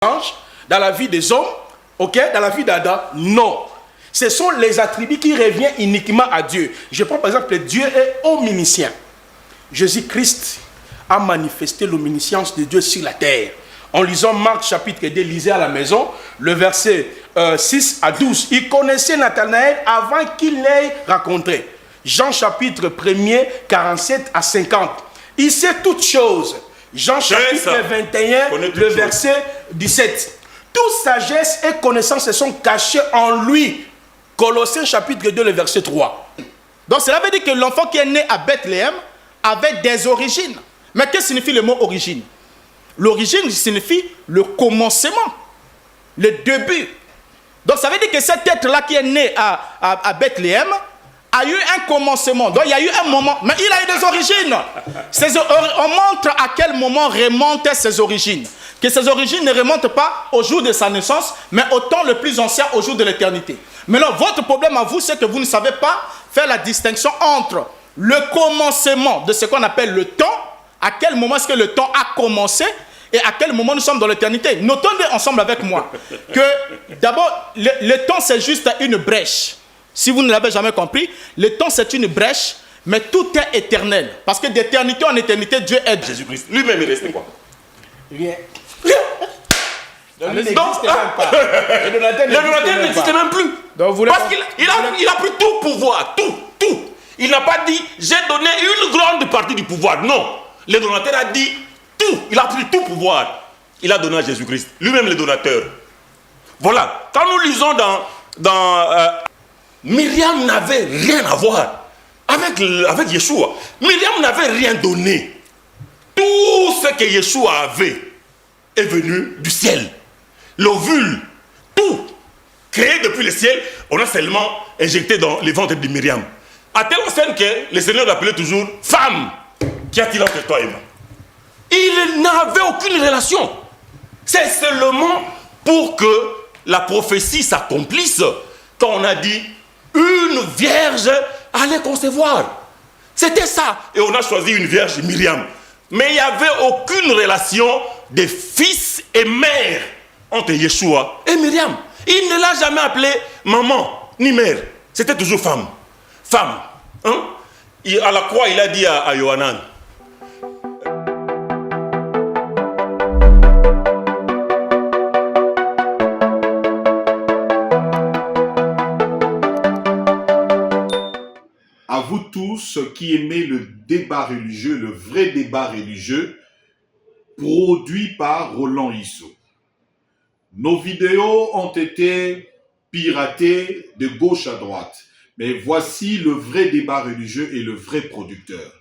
dans la vie des hommes, ok, dans la vie d'Adam, non. Ce sont les attributs qui reviennent uniquement à Dieu. Je prends par exemple, Dieu est omniscient. Jésus-Christ a manifesté l'omniscience de Dieu sur la terre. En lisant Marc chapitre 2, lisez à la maison, le verset 6 à 12. Il connaissait Nathanaël avant qu'il l'ait rencontré. Jean chapitre 1er, 47 à 50. Il sait toutes choses. Jean chapitre 21, le verset 17. Toute sagesse et connaissance se sont cachées en lui. Colossiens chapitre 2, le verset 3. Donc cela veut dire que l'enfant qui est né à Bethléem avait des origines. Mais qu'est-ce que signifie le mot origine? L'origine signifie le commencement, le début. Donc ça veut dire que cet être-là qui est né à Bethléem a eu un commencement. Donc il y a eu un moment, mais il a eu des origines. On montre à quel moment remontent ses origines. Que ses origines ne remontent pas au jour de sa naissance, mais au temps le plus ancien, au jour de l'éternité. Maintenant, votre problème à vous, c'est que vous ne savez pas faire la distinction entre le commencement de ce qu'on appelle le temps, à quel moment est-ce que le temps a commencé, et à quel moment nous sommes dans l'éternité. Notons ensemble avec moi que d'abord, le temps c'est juste une brèche. Si vous ne l'avez jamais compris, le temps c'est une brèche, mais tout est éternel. Parce que d'éternité en éternité, Dieu est Jésus-Christ. Lui-même, il restait quoi? Rien. Le donateur n'existe même plus. Parce qu'il a pris tout pouvoir, tout. Il n'a pas dit, j'ai donné une grande partie du pouvoir. Non. Le donateur a dit tout. Il a pris tout pouvoir. Il a donné à Jésus-Christ. Lui-même le donateur. Voilà. Quand nous lisons Myriam n'avait rien à voir avec Yeshua. Myriam n'avait rien donné. Tout ce que Yeshua avait est venu du ciel. L'ovule, tout, créé depuis le ciel, on a seulement injecté dans les ventres de Myriam. À telle enseigne que le Seigneur l'appelait toujours femme. Qu'y a-t-il entre toi et moi? Il n'avait aucune relation. C'est seulement pour que la prophétie s'accomplisse quand on a dit une vierge allait concevoir. C'était ça. Et on a choisi une vierge, Myriam. Mais il n'y avait aucune relation de fils et mère entre Yeshua et Myriam. Il ne l'a jamais appelée maman ni mère. C'était toujours femme. Femme. Hein? À la croix, il a dit à Yohanan. À vous tous qui aimez le débat religieux, le vrai débat religieux, produit par Roland Issou. Nos vidéos ont été piratées de gauche à droite. Mais voici le vrai débat religieux et le vrai producteur.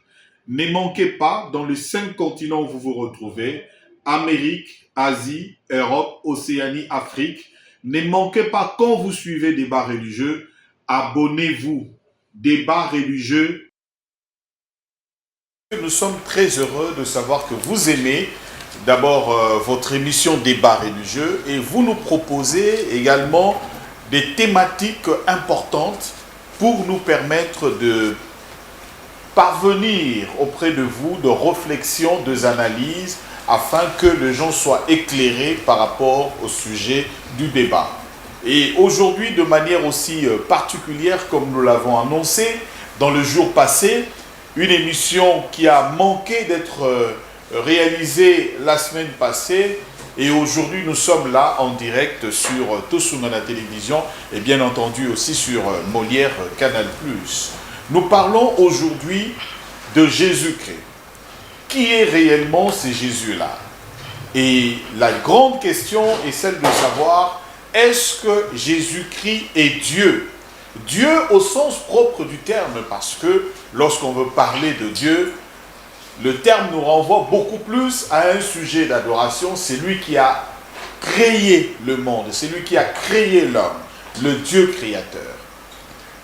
Ne manquez pas, dans les 5 continents où vous vous retrouvez, Amérique, Asie, Europe, Océanie, Afrique, ne manquez pas, quand vous suivez débat religieux, abonnez-vous. Débat religieux. Nous sommes très heureux de savoir que vous aimez d'abord votre émission Débat religieux et vous nous proposez également des thématiques importantes pour nous permettre de parvenir auprès de vous de réflexions, d'analyses, afin que les gens soient éclairés par rapport au sujet du débat. Et aujourd'hui, de manière aussi particulière, comme nous l'avons annoncé dans le jour passé, une émission qui a manqué d'être réalisée la semaine passée. Et aujourd'hui, nous sommes là en direct sur Tosungana Télévision et bien entendu aussi sur Molière Canal+. Nous parlons aujourd'hui de Jésus-Christ. Qui est réellement ce Jésus-là? Et la grande question est celle de savoir, est-ce que Jésus-Christ est Dieu? Dieu au sens propre du terme, parce que lorsqu'on veut parler de Dieu, le terme nous renvoie beaucoup plus à un sujet d'adoration. C'est lui qui a créé le monde, c'est lui qui a créé l'homme, le Dieu créateur.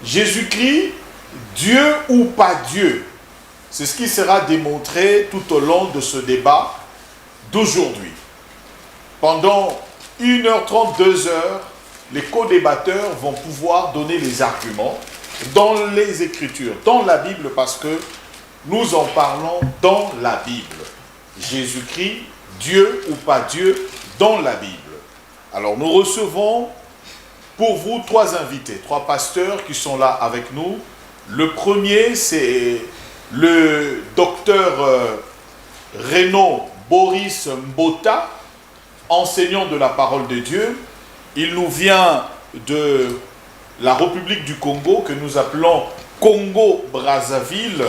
Jésus-Christ, Dieu ou pas Dieu? C'est ce qui sera démontré tout au long de ce débat d'aujourd'hui. Pendant 1h30, 2h, les co-débatteurs vont pouvoir donner les arguments dans les Écritures, dans la Bible, parce que nous en parlons dans la Bible. Jésus-Christ, Dieu ou pas Dieu, dans la Bible. Alors nous recevons pour vous 3 invités, 3 pasteurs qui sont là avec nous. Le premier, c'est le docteur Renaud Boris Mbota, enseignant de la parole de Dieu. Il nous vient de la République du Congo, que nous appelons Congo-Brazzaville.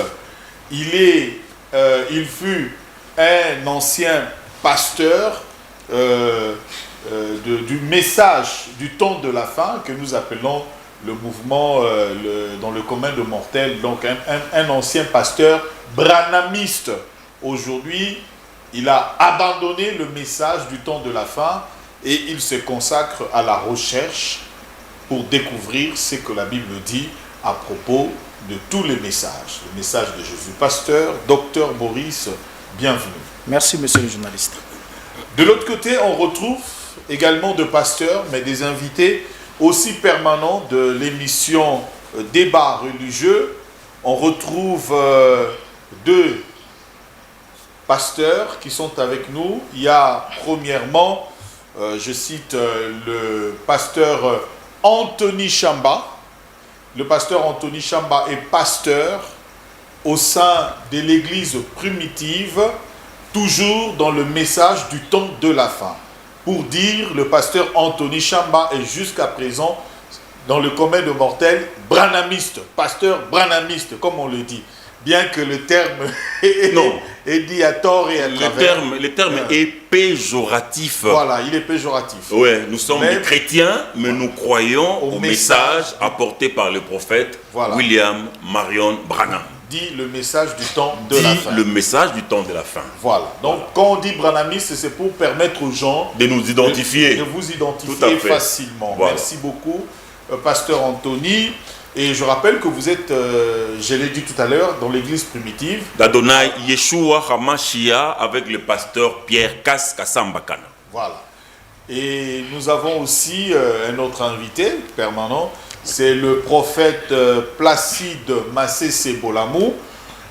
Il fut un ancien pasteur du message du temps de la fin, que nous appelons le mouvement dans le commun de mortels, donc un ancien pasteur branhamiste. Aujourd'hui, il a abandonné le message du temps de la fin et il se consacre à la recherche pour découvrir ce que la Bible dit à propos de tous les messages. Le message de Jésus. Pasteur, docteur Boris, bienvenue. Merci, monsieur le journaliste. De l'autre côté, on retrouve également de pasteurs, mais des invités aussi permanents de l'émission Débat religieux. On retrouve 2 pasteurs qui sont avec nous. Il y a premièrement, je cite le pasteur Anthony Chamba. Le pasteur Anthony Chamba est pasteur au sein de l'église primitive, toujours dans le message du temps de la fin. Pour dire, le pasteur Anthony Chamba est jusqu'à présent dans le commun de mortels branhamiste, pasteur branhamiste, comme on le dit. Bien que le terme est dit à tort et à travers. Le terme est péjoratif. Voilà, il est péjoratif. Oui, nous sommes des chrétiens, mais nous croyons au message apporté par le prophète William Marion Branham. Dit le message du temps de la fin. Le message du temps de la fin. Voilà. Donc, quand on dit branhamiste, c'est pour permettre aux gens de nous identifier. De vous identifier facilement. Voilà. Merci beaucoup, pasteur Anthony. Et je rappelle que vous êtes, je l'ai dit tout à l'heure, dans l'église primitive. D'Adonai Yeshua Hamashia avec le pasteur Pierre Kassambakana. Voilà. Et nous avons aussi un autre invité permanent. C'est le prophète Placide Massé Bolamou.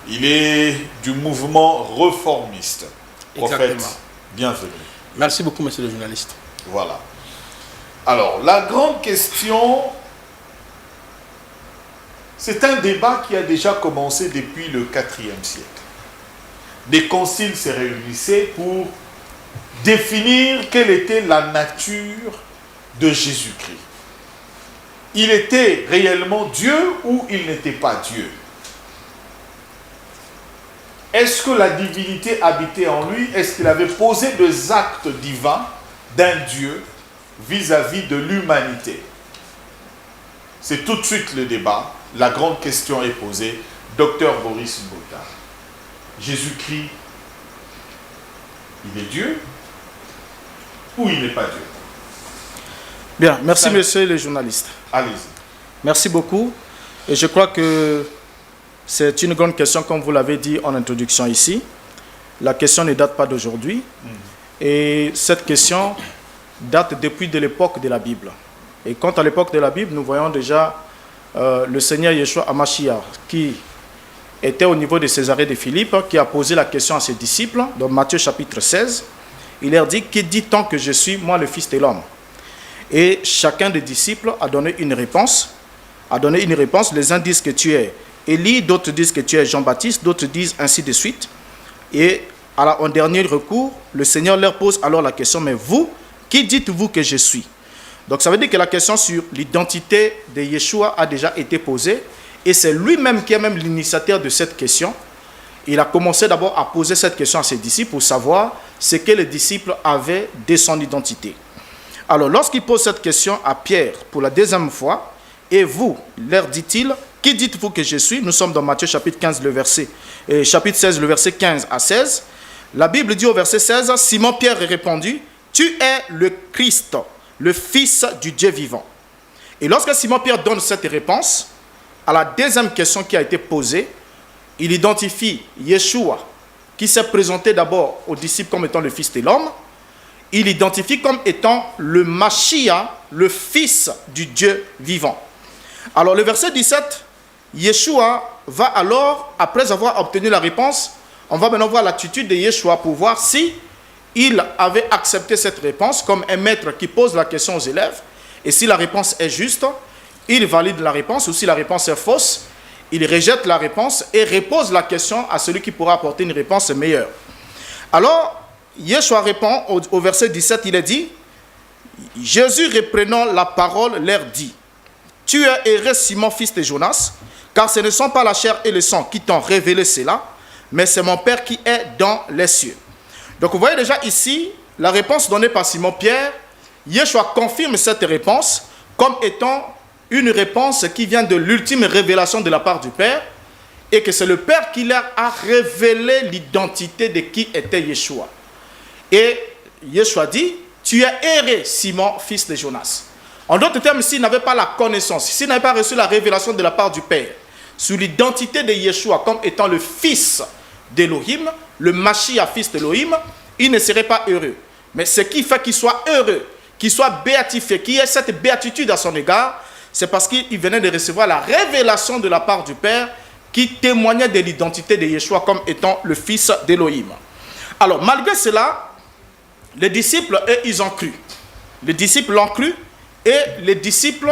Il est du mouvement réformiste. Prophète, bienvenue. Merci beaucoup, monsieur le journaliste. Voilà. Alors, la grande question, c'est un débat qui a déjà commencé depuis le IVe siècle. Des conciles se réunissaient pour définir quelle était la nature de Jésus-Christ. Il était réellement Dieu ou il n'était pas Dieu? Est-ce que la divinité habitait en lui? Est-ce qu'il avait posé des actes divins d'un Dieu vis-à-vis de l'humanité? C'est tout de suite le débat. La grande question est posée. Docteur Boris Mbota, Jésus-Christ, il est Dieu ou il n'est pas Dieu? Bien, merci monsieur le journaliste. Allez-y. Merci beaucoup. Et je crois que c'est une grande question, comme vous l'avez dit en introduction ici. La question ne date pas d'aujourd'hui. Et cette question date depuis de l'époque de la Bible. Et quant à l'époque de la Bible, nous voyons déjà le Seigneur Yeshua Hamashiach qui était au niveau de Césarée de Philippe, qui a posé la question à ses disciples, dans Matthieu chapitre 16. Il leur dit, qui dit-on que je suis, moi le Fils de l'homme? Et chacun des disciples a donné une réponse. Les uns disent que tu es Élie, d'autres disent que tu es Jean-Baptiste, d'autres disent ainsi de suite. Et en dernier recours, le Seigneur leur pose alors la question, mais vous, qui dites-vous que je suis? Donc ça veut dire que la question sur l'identité de Yeshua a déjà été posée. Et c'est lui-même qui est même l'initiateur de cette question. Il a commencé d'abord à poser cette question à ses disciples pour savoir ce que les disciples avaient de son identité. Alors, lorsqu'il pose cette question à Pierre pour la deuxième fois, et vous, leur dit-il, qui dites-vous que je suis? Nous sommes dans Matthieu chapitre 16, le verset 15 à 16. La Bible dit au verset 16, Simon Pierre répondit, tu es le Christ, le Fils du Dieu vivant. Et lorsque Simon Pierre donne cette réponse, à la deuxième question qui a été posée, il identifie Yeshua, qui s'est présenté d'abord aux disciples comme étant le Fils de l'homme. Il identifie comme étant le Mashiach, le Fils du Dieu vivant. Alors le verset 17, Yeshua va alors, après avoir obtenu la réponse, on va maintenant voir l'attitude de Yeshua pour voir si il avait accepté cette réponse comme un maître qui pose la question aux élèves. Et si la réponse est juste, il valide la réponse. Ou si la réponse est fausse, il rejette la réponse et repose la question à celui qui pourra apporter une réponse meilleure. Alors, Yeshua répond au verset 17, il est dit, Jésus reprenant la parole leur dit, « Tu es erré, Simon, fils de Jonas, car ce ne sont pas la chair et le sang qui t'ont révélé cela, mais c'est mon Père qui est dans les cieux. » Donc vous voyez déjà ici, la réponse donnée par Simon-Pierre, Yeshua confirme cette réponse comme étant une réponse qui vient de l'ultime révélation de la part du Père, et que c'est le Père qui leur a révélé l'identité de qui était Yeshua. Et Yeshua dit, tu es erré, Simon, fils de Jonas. En d'autres termes, s'il n'avait pas la connaissance, s'il n'avait pas reçu la révélation de la part du Père sur l'identité de Yeshua comme étant le fils d'Élohim, le Mashiach, fils d'Élohim, il ne serait pas heureux. Mais ce qui fait qu'il soit heureux, qu'il soit béatifié, qu'il ait cette béatitude à son égard, c'est parce qu'il venait de recevoir la révélation de la part du Père qui témoignait de l'identité de Yeshua comme étant le fils d'Élohim. Alors, malgré cela, les disciples, eux, ils ont cru. Les disciples l'ont cru et les disciples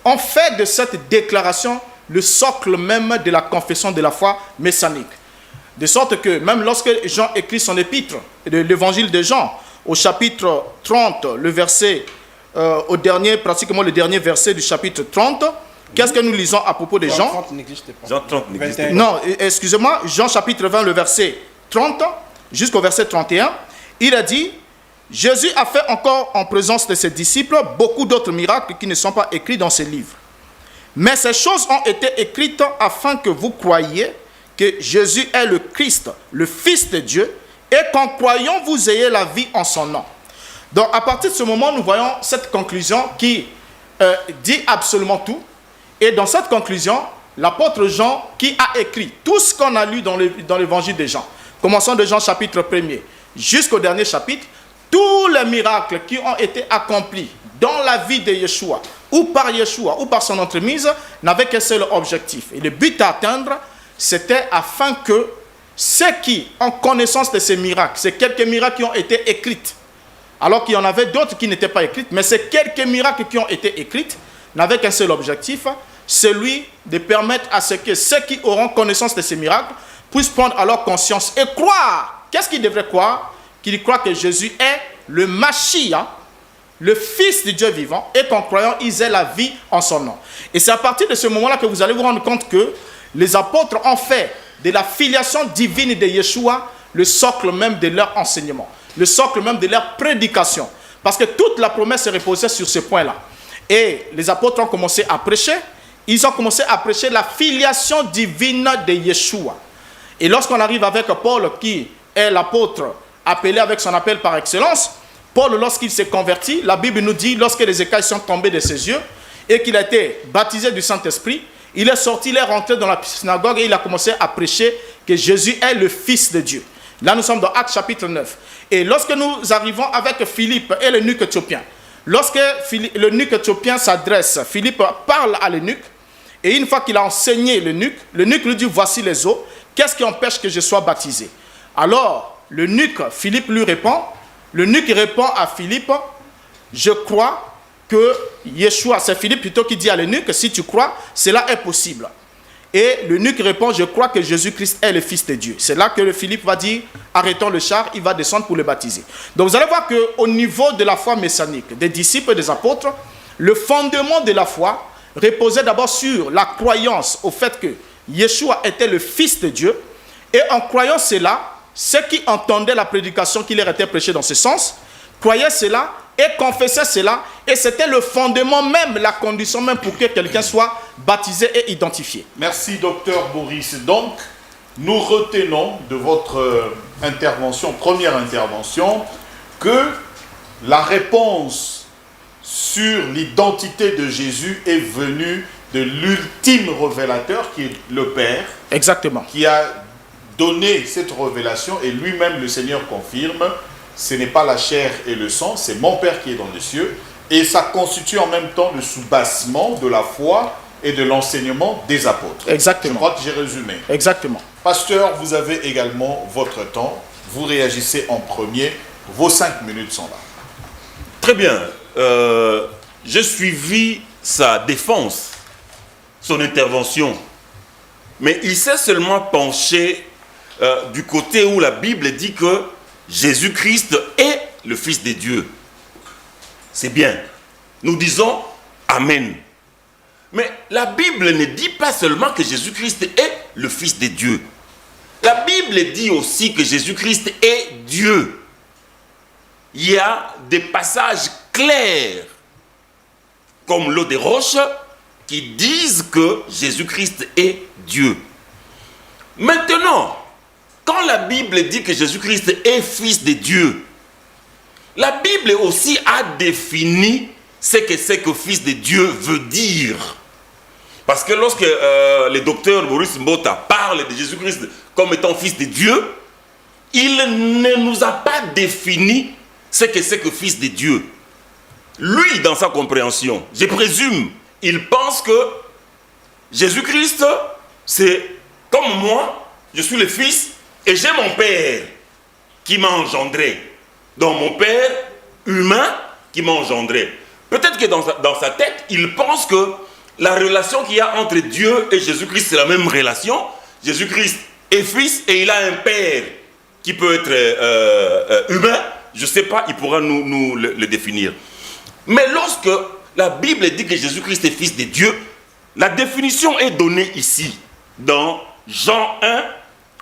ont fait de cette déclaration le socle même de la confession de la foi messianique. De sorte que même lorsque Jean écrit son épître, l'évangile de Jean, au chapitre 30, le verset, pratiquement le dernier verset du chapitre 30, qu'est-ce que nous lisons à propos de Jean? Jean 30 n'existe pas. Jean 30 n'existe pas. Non, excusez-moi, Jean chapitre 20, le verset 30 jusqu'au verset 31, il a dit, Jésus a fait encore en présence de ses disciples beaucoup d'autres miracles qui ne sont pas écrits dans ces livres. Mais ces choses ont été écrites afin que vous croyiez que Jésus est le Christ, le Fils de Dieu, et qu'en croyant, vous ayez la vie en son nom. Donc, à partir de ce moment, nous voyons cette conclusion qui dit absolument tout. Et dans cette conclusion, l'apôtre Jean, qui a écrit tout ce qu'on a lu dans l'évangile de Jean, commençons de Jean chapitre 1er jusqu'au dernier chapitre, tous les miracles qui ont été accomplis dans la vie de Yeshua, ou par Yeshua, ou par son entremise, n'avaient qu'un seul objectif. Et le but à atteindre, c'était afin que ceux qui ont connaissance de ces miracles, ces quelques miracles qui ont été écrits, alors qu'il y en avait d'autres qui n'étaient pas écrits, mais ces quelques miracles qui ont été écrits n'avaient qu'un seul objectif, celui de permettre à ce que ceux qui auront connaissance de ces miracles puissent prendre alors conscience et croire. Qu'est-ce qu'ils devraient croire? Qu'ils croient que Jésus est le Mashiach, le Fils de Dieu vivant, et qu'en croyant, ils aient la vie en son nom. Et c'est à partir de ce moment-là que vous allez vous rendre compte que les apôtres ont fait de la filiation divine de Yeshua le socle même de leur enseignement, le socle même de leur prédication. Parce que toute la promesse se reposait sur ce point-là. Et les apôtres ont commencé à prêcher. Ils ont commencé à prêcher la filiation divine de Yeshua. Et lorsqu'on arrive avec Paul, qui est l'apôtre appelé avec son appel par excellence, Paul, lorsqu'il s'est converti, la Bible nous dit, lorsque les écailles sont tombées de ses yeux et qu'il a été baptisé du Saint-Esprit, il est sorti, il est rentré dans la synagogue et il a commencé à prêcher que Jésus est le Fils de Dieu. Là, nous sommes dans Actes chapitre 9. Et lorsque nous arrivons avec Philippe et l'eunuque éthiopien, lorsque l'eunuque éthiopien s'adresse, Philippe parle à l'eunuque, et une fois qu'il a enseigné l'eunuque lui dit, voici les eaux, qu'est-ce qui empêche que je sois baptisé? Alors, l'eunuque, Philippe lui répond, l'eunuque répond à Philippe, je crois que Yeshua, c'est Philippe plutôt qui dit à l'eunuque, si tu crois, cela est possible. Et l'eunuque répond, je crois que Jésus-Christ est le Fils de Dieu. C'est là que Philippe va dire, arrêtons le char, il va descendre pour le baptiser. Donc vous allez voir qu'au niveau de la foi messianique, des disciples et des apôtres, le fondement de la foi reposait d'abord sur la croyance au fait que Yeshua était le Fils de Dieu. Et en croyant cela, ceux qui entendaient la prédication qui leur était prêchée dans ce sens, croyaient cela et confessaient cela. Et c'était le fondement même, la condition même pour que quelqu'un soit baptisé et identifié. Merci, docteur Boris. Donc, nous retenons de votre intervention, première intervention, que la réponse sur l'identité de Jésus est venue de l'ultime révélateur qui est le Père. Exactement. Qui a donné cette révélation et lui-même le Seigneur confirme, ce n'est pas la chair et le sang, c'est mon Père qui est dans les cieux. Et ça constitue en même temps le soubassement de la foi et de l'enseignement des apôtres. Exactement. Je crois que j'ai résumé. Exactement. Pasteur, vous avez également votre temps. Vous réagissez en premier Vos 5 minutes sont là. Très bien. J'ai suivi sa défense, son intervention. Mais il s'est seulement penché du côté où la Bible dit que Jésus-Christ est le Fils de Dieu. C'est bien. Nous disons Amen. Mais la Bible ne dit pas seulement que Jésus-Christ est le Fils de Dieu. La Bible dit aussi que Jésus-Christ est Dieu. Il y a des passages clairs, comme l'eau des roches, qui disent que Jésus-Christ est Dieu. Maintenant, quand la Bible dit que Jésus-Christ est Fils de Dieu, la Bible aussi a défini ce que c'est que Fils de Dieu veut dire. Parce que lorsque le docteur Maurice Mbota parle de Jésus-Christ comme étant Fils de Dieu, il ne nous a pas défini ce que c'est que Fils de Dieu. Lui, dans sa compréhension, je présume, il pense que Jésus-Christ, c'est comme moi, je suis le Fils et j'ai mon Père qui m'a engendré. Donc mon Père humain qui m'a engendré. Peut-être que dans sa tête, il pense que la relation qu'il y a entre Dieu et Jésus-Christ, c'est la même relation. Jésus-Christ est Fils et il a un Père qui peut être humain. Je ne sais pas, il pourra nous le définir. Mais lorsque la Bible dit que Jésus-Christ est Fils de Dieu, la définition est donnée ici, dans Jean 1,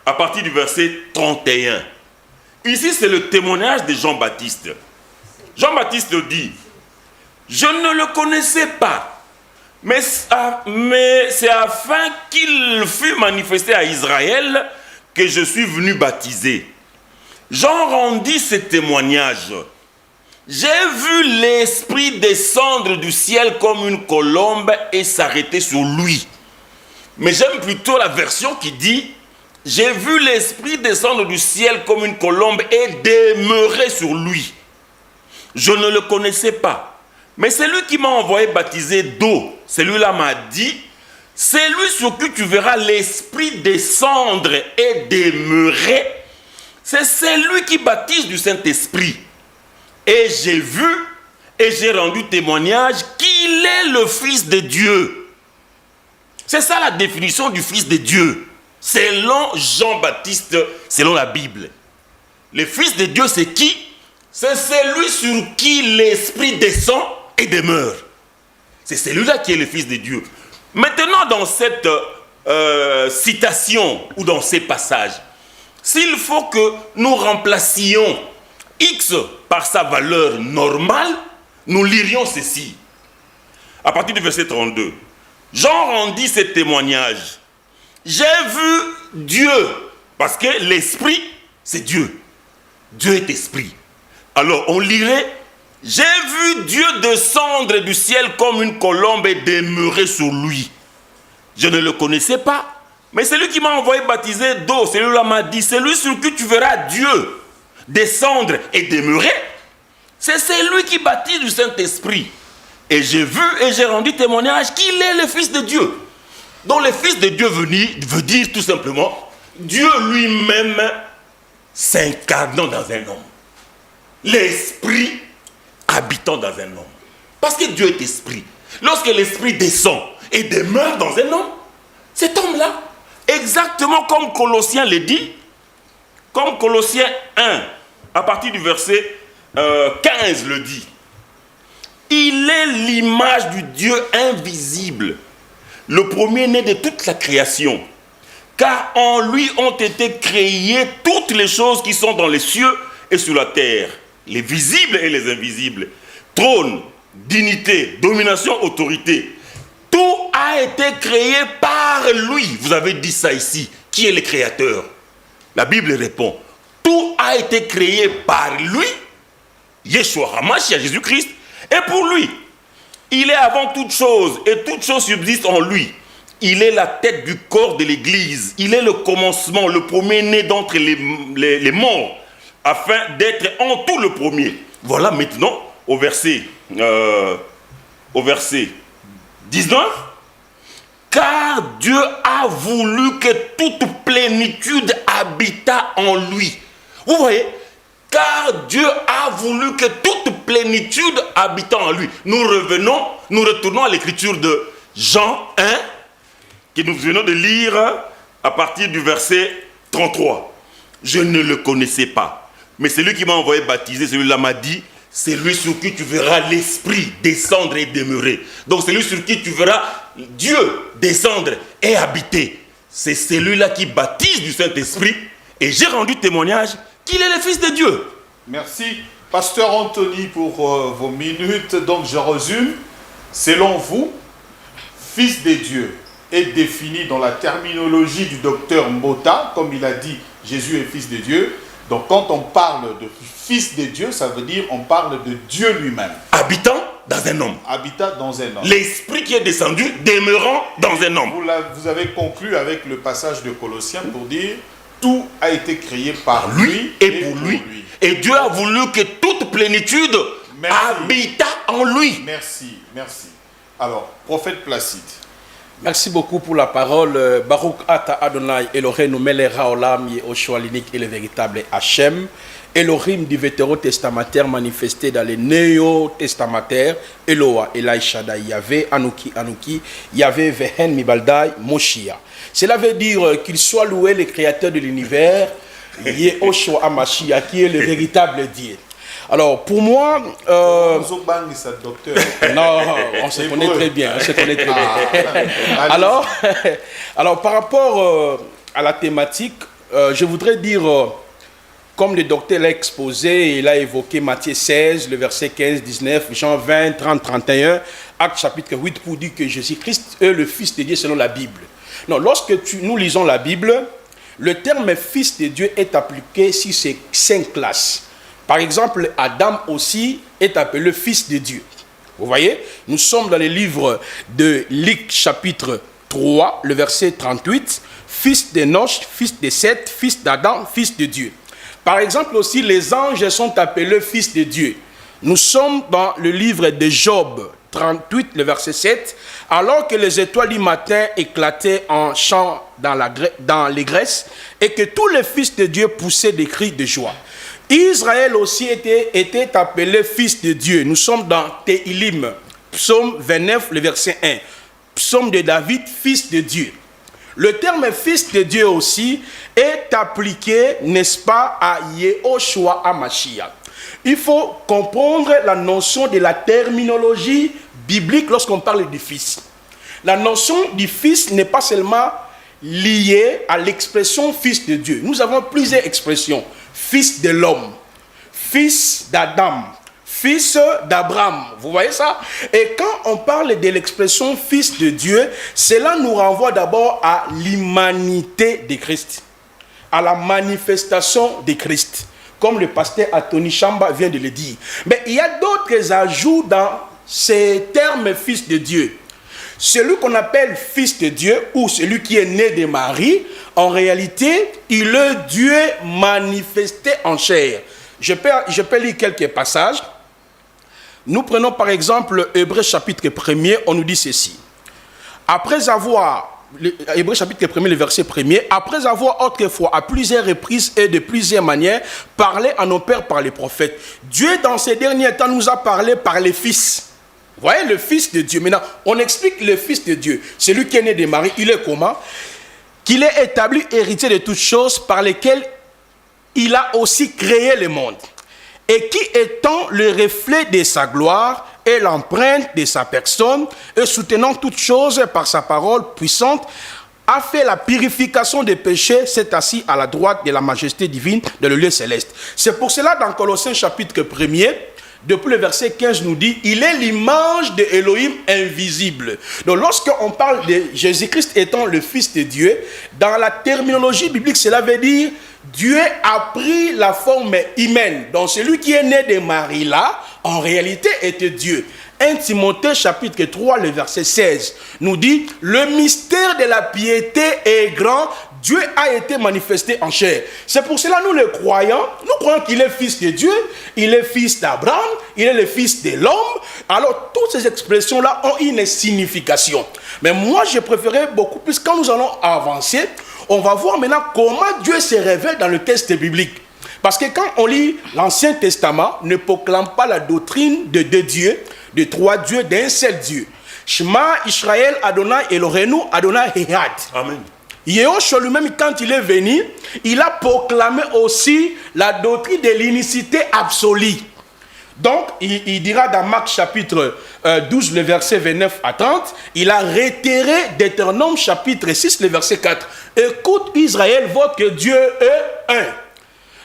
à partir du verset 31. Ici, c'est le témoignage de Jean-Baptiste. Jean-Baptiste dit, « Je ne le connaissais pas, mais c'est afin qu'il fût manifesté à Israël que je suis venu baptiser. » Jean rendit ce témoignage. « J'ai vu l'Esprit descendre du ciel comme une colombe et s'arrêter sur lui. » Mais j'aime plutôt la version qui dit « J'ai vu l'Esprit descendre du ciel comme une colombe et demeurer sur lui. » Je ne le connaissais pas. Mais celui qui m'a envoyé baptiser d'eau, celui-là m'a dit « C'est lui sur qui tu verras l'Esprit descendre et demeurer. C'est celui qui baptise du Saint-Esprit. » Et j'ai vu et j'ai rendu témoignage qu'il est le Fils de Dieu. C'est ça la définition du Fils de Dieu, selon Jean-Baptiste, selon la Bible. Le Fils de Dieu, c'est qui? C'est celui sur qui l'Esprit descend et demeure. C'est celui-là qui est le Fils de Dieu. Maintenant, dans cette citation ou dans ces passages, s'il faut que nous remplacions X par sa valeur normale, nous lirions ceci. À partir du verset 32. Jean rendit ce témoignage. J'ai vu Dieu. Parce que l'esprit, c'est Dieu. Dieu est esprit. Alors on lirait. J'ai vu Dieu descendre du ciel comme une colombe et demeurer sur lui. Je ne le connaissais pas. Mais celui qui m'a envoyé baptiser d'eau, celui-là m'a dit, celui sur qui tu verras Dieu descendre et demeurer, c'est celui qui baptise du Saint-Esprit. Et j'ai vu et j'ai rendu témoignage qu'il est le Fils de Dieu. Donc le Fils de Dieu veut dire tout simplement Dieu lui-même s'incarnant dans un homme. L'Esprit habitant dans un homme. Parce que Dieu est Esprit. Lorsque l'Esprit descend et demeure dans un homme, cet homme-là, exactement comme Colossiens le dit, comme Colossiens 1, à partir du verset 15 le dit. Il est l'image du Dieu invisible, le premier-né de toute la création. Car en lui ont été créées toutes les choses qui sont dans les cieux et sur la terre, les visibles et les invisibles. Trône, dignité, domination, autorité. Tout a été créé par lui. Vous avez dit ça ici. Qui est le créateur? La Bible répond. Tout a été créé par lui, Yeshua HaMashiach, Jésus-Christ, et pour lui. Il est avant toute chose, et toute chose subsiste en lui. Il est la tête du corps de l'Église. Il est le commencement, le premier-né d'entre les morts, afin d'être en tout le premier. Voilà maintenant, au verset 19. Car Dieu a voulu que toute plénitude habitât en lui. Vous voyez, car Dieu a voulu que toute plénitude habitant en lui. Nous retournons à l'écriture de Jean 1, que nous venons de lire à partir du verset 33. Je ne le connaissais pas, mais celui qui m'a envoyé baptiser, celui-là m'a dit, c'est lui sur qui tu verras l'Esprit descendre et demeurer. Donc c'est lui sur qui tu verras Dieu descendre et habiter. C'est celui-là qui baptise du Saint-Esprit. Et j'ai rendu témoignage qu'il est le Fils de Dieu. Merci, Pasteur Anthony, pour vos minutes. Donc je résume. Selon vous, Fils de Dieu est défini dans la terminologie du docteur Mbota, comme il a dit, Jésus est Fils de Dieu. Donc quand on parle de Fils de Dieu, ça veut dire on parle de Dieu lui-même. Habitant dans un homme. Habitant dans un homme. L'Esprit qui est descendu, demeurant dans un homme. Vous avez conclu avec le passage de Colossiens pour dire tout a été créé par lui et pour lui. Et Dieu a voulu que toute plénitude habita en lui. Merci, merci. Alors, prophète Placide. Merci beaucoup pour la parole. Baruch Ata Adonai Eloheinu melech haolam Yehoshua l'unique et le véritable Hachem. Elohim du vétérotestamentaire manifesté dans les néo-testamentaires. Eloah, Elai Shaddai, Yahvé, Anouki, Yahvé, Vehen, Mibaldai, Moshia. Cela veut dire qu'il soit loué le créateur de l'univers, Yehoshua Hamashiach, qui est le véritable Dieu. Alors, pour moi... non, on se connaît très bien. Alors, par rapport à la thématique, je voudrais dire, comme le docteur l'a exposé, il a évoqué Matthieu 16, le verset 15, 19, Jean 20, 30, 31, Actes chapitre 8, pour dire que Jésus-Christ est le Fils de Dieu selon la Bible. Non, lorsque nous lisons la Bible, le terme Fils de Dieu est appliqué sur ces 5 classes. Par exemple, Adam aussi est appelé Fils de Dieu. Vous voyez, nous sommes dans le livre de Luc chapitre 3, le verset 38, Fils d'Enoch, fils de Seth, fils d'Adam, fils de Dieu. Par exemple aussi, les anges sont appelés Fils de Dieu. Nous sommes dans le livre de Job 38, le verset 7, alors que les étoiles du matin éclataient en chant dans les Grèces et que tous les fils de Dieu poussaient des cris de joie. Israël aussi était appelé Fils de Dieu. Nous sommes dans Téhilim, psaume 29, le verset 1. Psaume de David, Fils de Dieu. Le terme Fils de Dieu aussi est appliqué, n'est-ce pas, à Yehoshua Hamashiach. Il faut comprendre la notion de la terminologie biblique lorsqu'on parle du Fils. La notion du Fils n'est pas seulement liée à l'expression Fils de Dieu. Nous avons plusieurs expressions. Fils de l'homme, fils d'Adam, fils d'Abraham. Vous voyez ça? Et quand on parle de l'expression Fils de Dieu, cela nous renvoie d'abord à l'humanité de Christ, à la manifestation de Christ, comme le pasteur Anthony Chamba vient de le dire. Mais il y a d'autres ajouts dans ces termes Fils de Dieu. Celui qu'on appelle Fils de Dieu ou celui qui est né de Marie, en réalité, il est Dieu manifesté en chair. Je peux lire quelques passages. Nous prenons par exemple Hébreux chapitre 1er, on nous dit ceci. Hébreux chapitre 1er, le verset 1er, après avoir autrefois à plusieurs reprises et de plusieurs manières parlé à nos pères par les prophètes, Dieu dans ces derniers temps nous a parlé par les fils. Vous voyez, le Fils de Dieu. Maintenant, on explique le Fils de Dieu. Celui qui est né de Marie, il est comment? Qu'il est établi héritier de toutes choses par lesquelles il a aussi créé le monde. Et qui étant le reflet de sa gloire et l'empreinte de sa personne, et soutenant toutes choses par sa parole puissante, a fait la purification des péchés, s'est assis à la droite de la majesté divine de le lieu céleste. C'est pour cela, dans Colossiens chapitre 1er, depuis le verset 15 nous dit, il est l'image de Elohim invisible. Donc lorsqu'on parle de Jésus-Christ étant le Fils de Dieu, dans la terminologie biblique, cela veut dire Dieu a pris la forme humaine. Donc celui qui est né de Marie là, en réalité était Dieu. 1 Timothée chapitre 3, le verset 16 nous dit, le mystère de la piété est grand, Dieu a été manifesté en chair. C'est pour cela nous les croyants, nous croyons qu'il est Fils de Dieu, il est Fils d'Abraham, il est le Fils de l'homme. Alors toutes ces expressions-là ont une signification. Mais moi je préférais beaucoup plus, quand nous allons avancer, on va voir maintenant comment Dieu se révèle dans le texte biblique. Parce que quand on lit l'Ancien Testament, ne proclame pas la doctrine de deux dieux, de trois dieux, d'un seul Dieu. Shema Israël Adonai Elohenu Adonai Ehad. Amen. Yehoshua lui-même, quand il est venu, il a proclamé aussi la doctrine de l'unicité absolue. Donc, il dira dans Marc chapitre 12, le verset 29 à 30, il a réitéré Deutéronome chapitre 6, le verset 4. Écoute Israël, votre Dieu est un.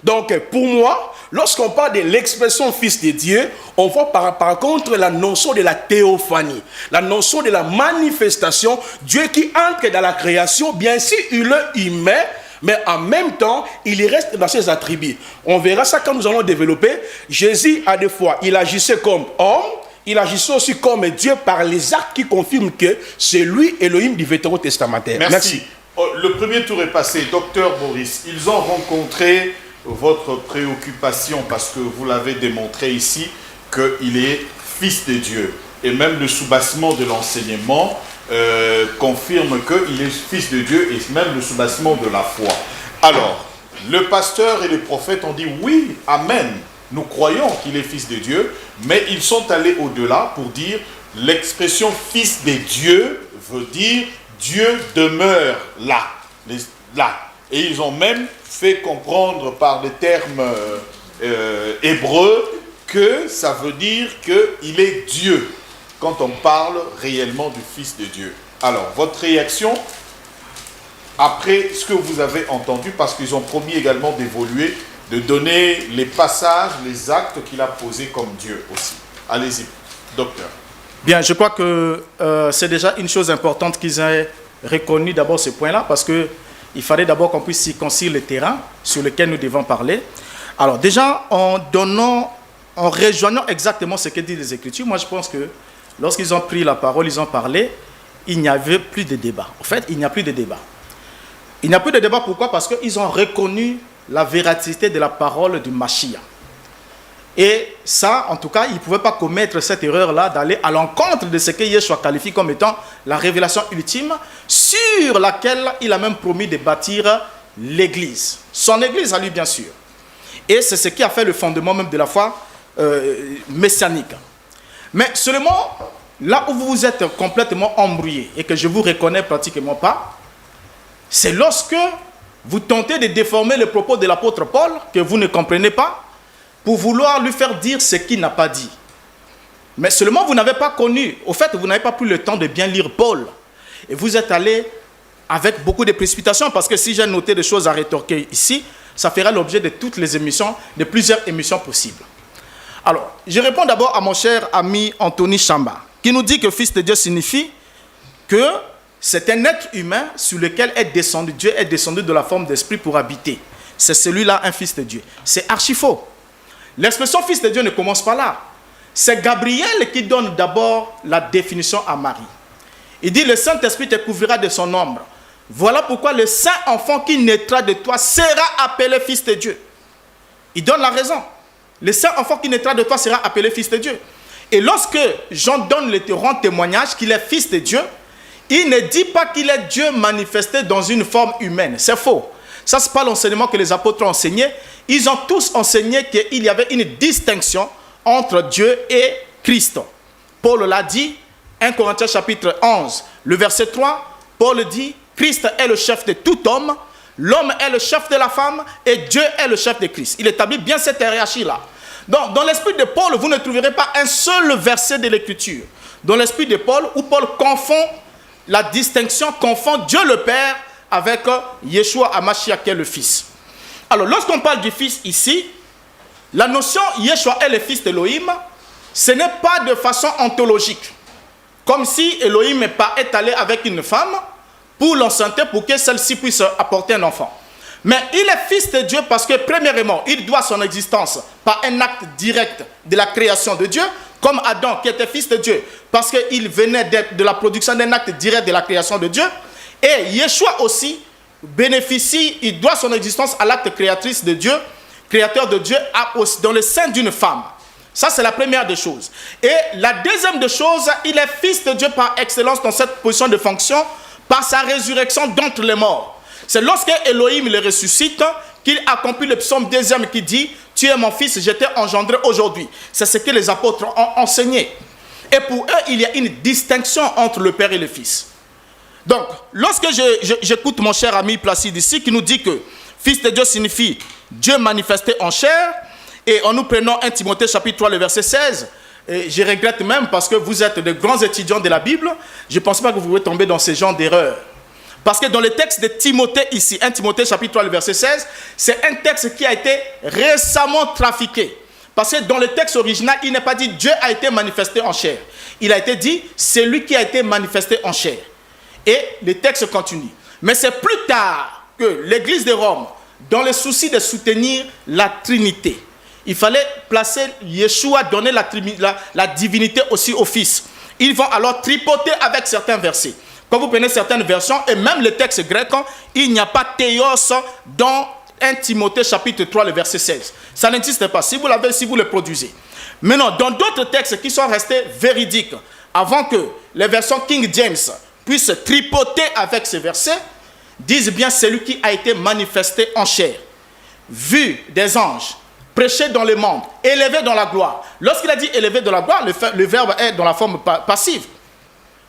Donc, pour moi, lorsqu'on parle de l'expression Fils de Dieu, on voit par contre la notion de la théophanie, la notion de la manifestation, Dieu qui entre dans la création, bien sûr, il est humain, mais en même temps, il reste dans ses attributs. On verra ça quand nous allons développer. Jésus, à deux fois, il agissait comme homme, il agissait aussi comme Dieu par les actes qui confirment que c'est lui, Elohim du Vétérotestamentaire. Merci. Le premier tour est passé. Docteur Boris, ils ont rencontré votre préoccupation parce que vous l'avez démontré ici qu'il est fils de Dieu. Et même le soubassement de l'enseignement confirme qu'il est fils de Dieu et même le soubassement de la foi. Alors, le pasteur et les prophètes ont dit oui, amen, nous croyons qu'il est fils de Dieu, mais ils sont allés au-delà pour dire l'expression fils de Dieu veut dire Dieu demeure là, là. Et ils ont même fait comprendre par les termes hébreux que ça veut dire qu'il est Dieu quand on parle réellement du Fils de Dieu. Alors, votre réaction après ce que vous avez entendu, parce qu'ils ont promis également d'évoluer, de donner les passages, les actes qu'il a posés comme Dieu aussi. Allez-y, docteur. Bien, je crois que c'est déjà une chose importante qu'ils aient reconnu d'abord ce point-là, parce que il fallait d'abord qu'on puisse circoncire le terrain sur lequel nous devons parler. Alors déjà, en rejoignant exactement ce que disent les Écritures, moi je pense que lorsqu'ils ont pris la parole, ils ont parlé, il n'y avait plus de débat. En fait, il n'y a plus de débat. Il n'y a plus de débat, pourquoi? Parce qu'ils ont reconnu la véracité de la parole du Mashiach. Et ça, en tout cas, ils ne pouvaient pas commettre cette erreur-là d'aller à l'encontre de ce que Yeshua qualifie comme étant la révélation ultime sur laquelle il a même promis de bâtir l'Église. Son Église à lui, bien sûr. Et c'est ce qui a fait le fondement même de la foi messianique. Mais seulement, là où vous êtes complètement embrouillé et que je ne vous reconnais pratiquement pas, c'est lorsque vous tentez de déformer le propos de l'apôtre Paul, que vous ne comprenez pas, pour vouloir lui faire dire ce qu'il n'a pas dit. Mais seulement vous n'avez pas connu, au fait vous n'avez pas pris le temps de bien lire Paul. Et vous êtes allé avec beaucoup de précipitation, parce que si j'ai noté des choses à rétorquer ici, ça fera l'objet de toutes les émissions, de plusieurs émissions possibles. Alors, je réponds d'abord à mon cher ami Anthony Chamba, qui nous dit que fils de Dieu signifie que c'est un être humain sur lequel est descendu, Dieu est descendu de la forme d'esprit pour habiter. C'est celui-là un fils de Dieu. C'est archi faux. L'expression fils de Dieu ne commence pas là. C'est Gabriel qui donne d'abord la définition à Marie. Il dit, le Saint-Esprit te couvrira de son ombre. Voilà pourquoi le saint enfant qui naîtra de toi sera appelé fils de Dieu. Il donne la raison. Le saint enfant qui naîtra de toi sera appelé fils de Dieu. Et lorsque Jean rend témoignage qu'il est fils de Dieu, il ne dit pas qu'il est Dieu manifesté dans une forme humaine. C'est faux. Ça, ce n'est pas l'enseignement que les apôtres ont enseigné. Ils ont tous enseigné qu'il y avait une distinction entre Dieu et Christ. Paul l'a dit, 1 Corinthiens chapitre 11, le verset 3, Paul dit, Christ est le chef de tout homme, l'homme est le chef de la femme et Dieu est le chef de Christ. Il établit bien cette hiérarchie-là. Donc, dans l'esprit de Paul, vous ne trouverez pas un seul verset de l'Écriture. Dans l'esprit de Paul, où Paul confond la distinction, confond Dieu le Père avec Yeshua HaMashiach qui est le Fils. Alors, lorsqu'on parle du Fils ici, la notion Yeshua est le Fils d'Elohim, ce n'est pas de façon ontologique. Comme si Elohim est allé avec une femme pour l'enceinter pour que celle-ci puisse apporter un enfant. Mais il est Fils de Dieu parce que, premièrement, il doit son existence par un acte direct de la création de Dieu, comme Adam qui était Fils de Dieu, parce qu'il venait de la production d'un acte direct de la création de Dieu. Et Yeshua aussi bénéficie, il doit son existence à l'acte créatrice de Dieu, créateur de Dieu, dans le sein d'une femme. Ça, c'est la première des choses. Et la deuxième des choses, il est Fils de Dieu par excellence dans cette position de fonction, par sa résurrection d'entre les morts. C'est lorsque Elohim le ressuscite qu'il accomplit le psaume 2e qui dit « Tu es mon fils, je t'ai engendré aujourd'hui ». C'est ce que les apôtres ont enseigné. Et pour eux, il y a une distinction entre le Père et le Fils. Donc, lorsque j'écoute mon cher ami Placide ici, qui nous dit que Fils de Dieu signifie Dieu manifesté en chair, et en nous prenant 1 Timothée chapitre 3, le verset 16, et je regrette même parce que vous êtes de grands étudiants de la Bible, je ne pense pas que vous pouvez tomber dans ce genre d'erreur. Parce que dans le texte de Timothée ici, 1 Timothée chapitre 3, le verset 16, c'est un texte qui a été récemment trafiqué. Parce que dans le texte original, il n'est pas dit Dieu a été manifesté en chair. Il a été dit c'est lui qui a été manifesté en chair. Et le texte continue. Mais c'est plus tard que l'Église de Rome, dans le souci de soutenir la Trinité, il fallait placer Yeshua, donner la divinité aussi au Fils. Ils vont alors tripoter avec certains versets. Quand vous prenez certaines versions, et même le texte grec, il n'y a pas théos dans 1 Timothée chapitre 3, le verset 16. Ça n'existe pas. Si vous l'avez, si vous le produisez. Maintenant, dans d'autres textes qui sont restés véridiques, avant que les versions King James puissent tripoter avec ces versets, disent bien celui qui a été manifesté en chair, vu des anges, prêché dans le monde, élevé dans la gloire. Lorsqu'il a dit élevé dans la gloire, le verbe est dans la forme passive.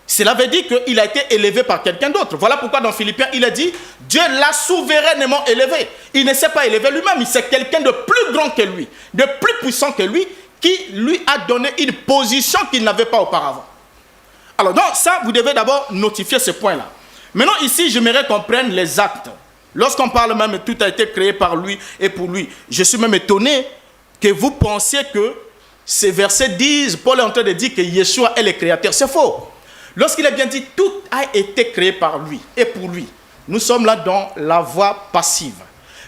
Cela veut dire qu'il a été élevé par quelqu'un d'autre. Voilà pourquoi dans Philippiens, il a dit Dieu l'a souverainement élevé. Il ne s'est pas élevé lui-même, c'est quelqu'un de plus grand que lui, de plus puissant que lui, qui lui a donné une position qu'il n'avait pas auparavant. Alors, donc, ça, vous devez d'abord notifier ce point-là. Maintenant, ici, j'aimerais qu'on prenne les actes. Lorsqu'on parle même, tout a été créé par lui et pour lui. Je suis même étonné que vous pensiez que ces versets disent, Paul est en train de dire que Yeshua est le créateur. C'est faux. Lorsqu'il a bien dit, tout a été créé par lui et pour lui. Nous sommes là dans la voie passive.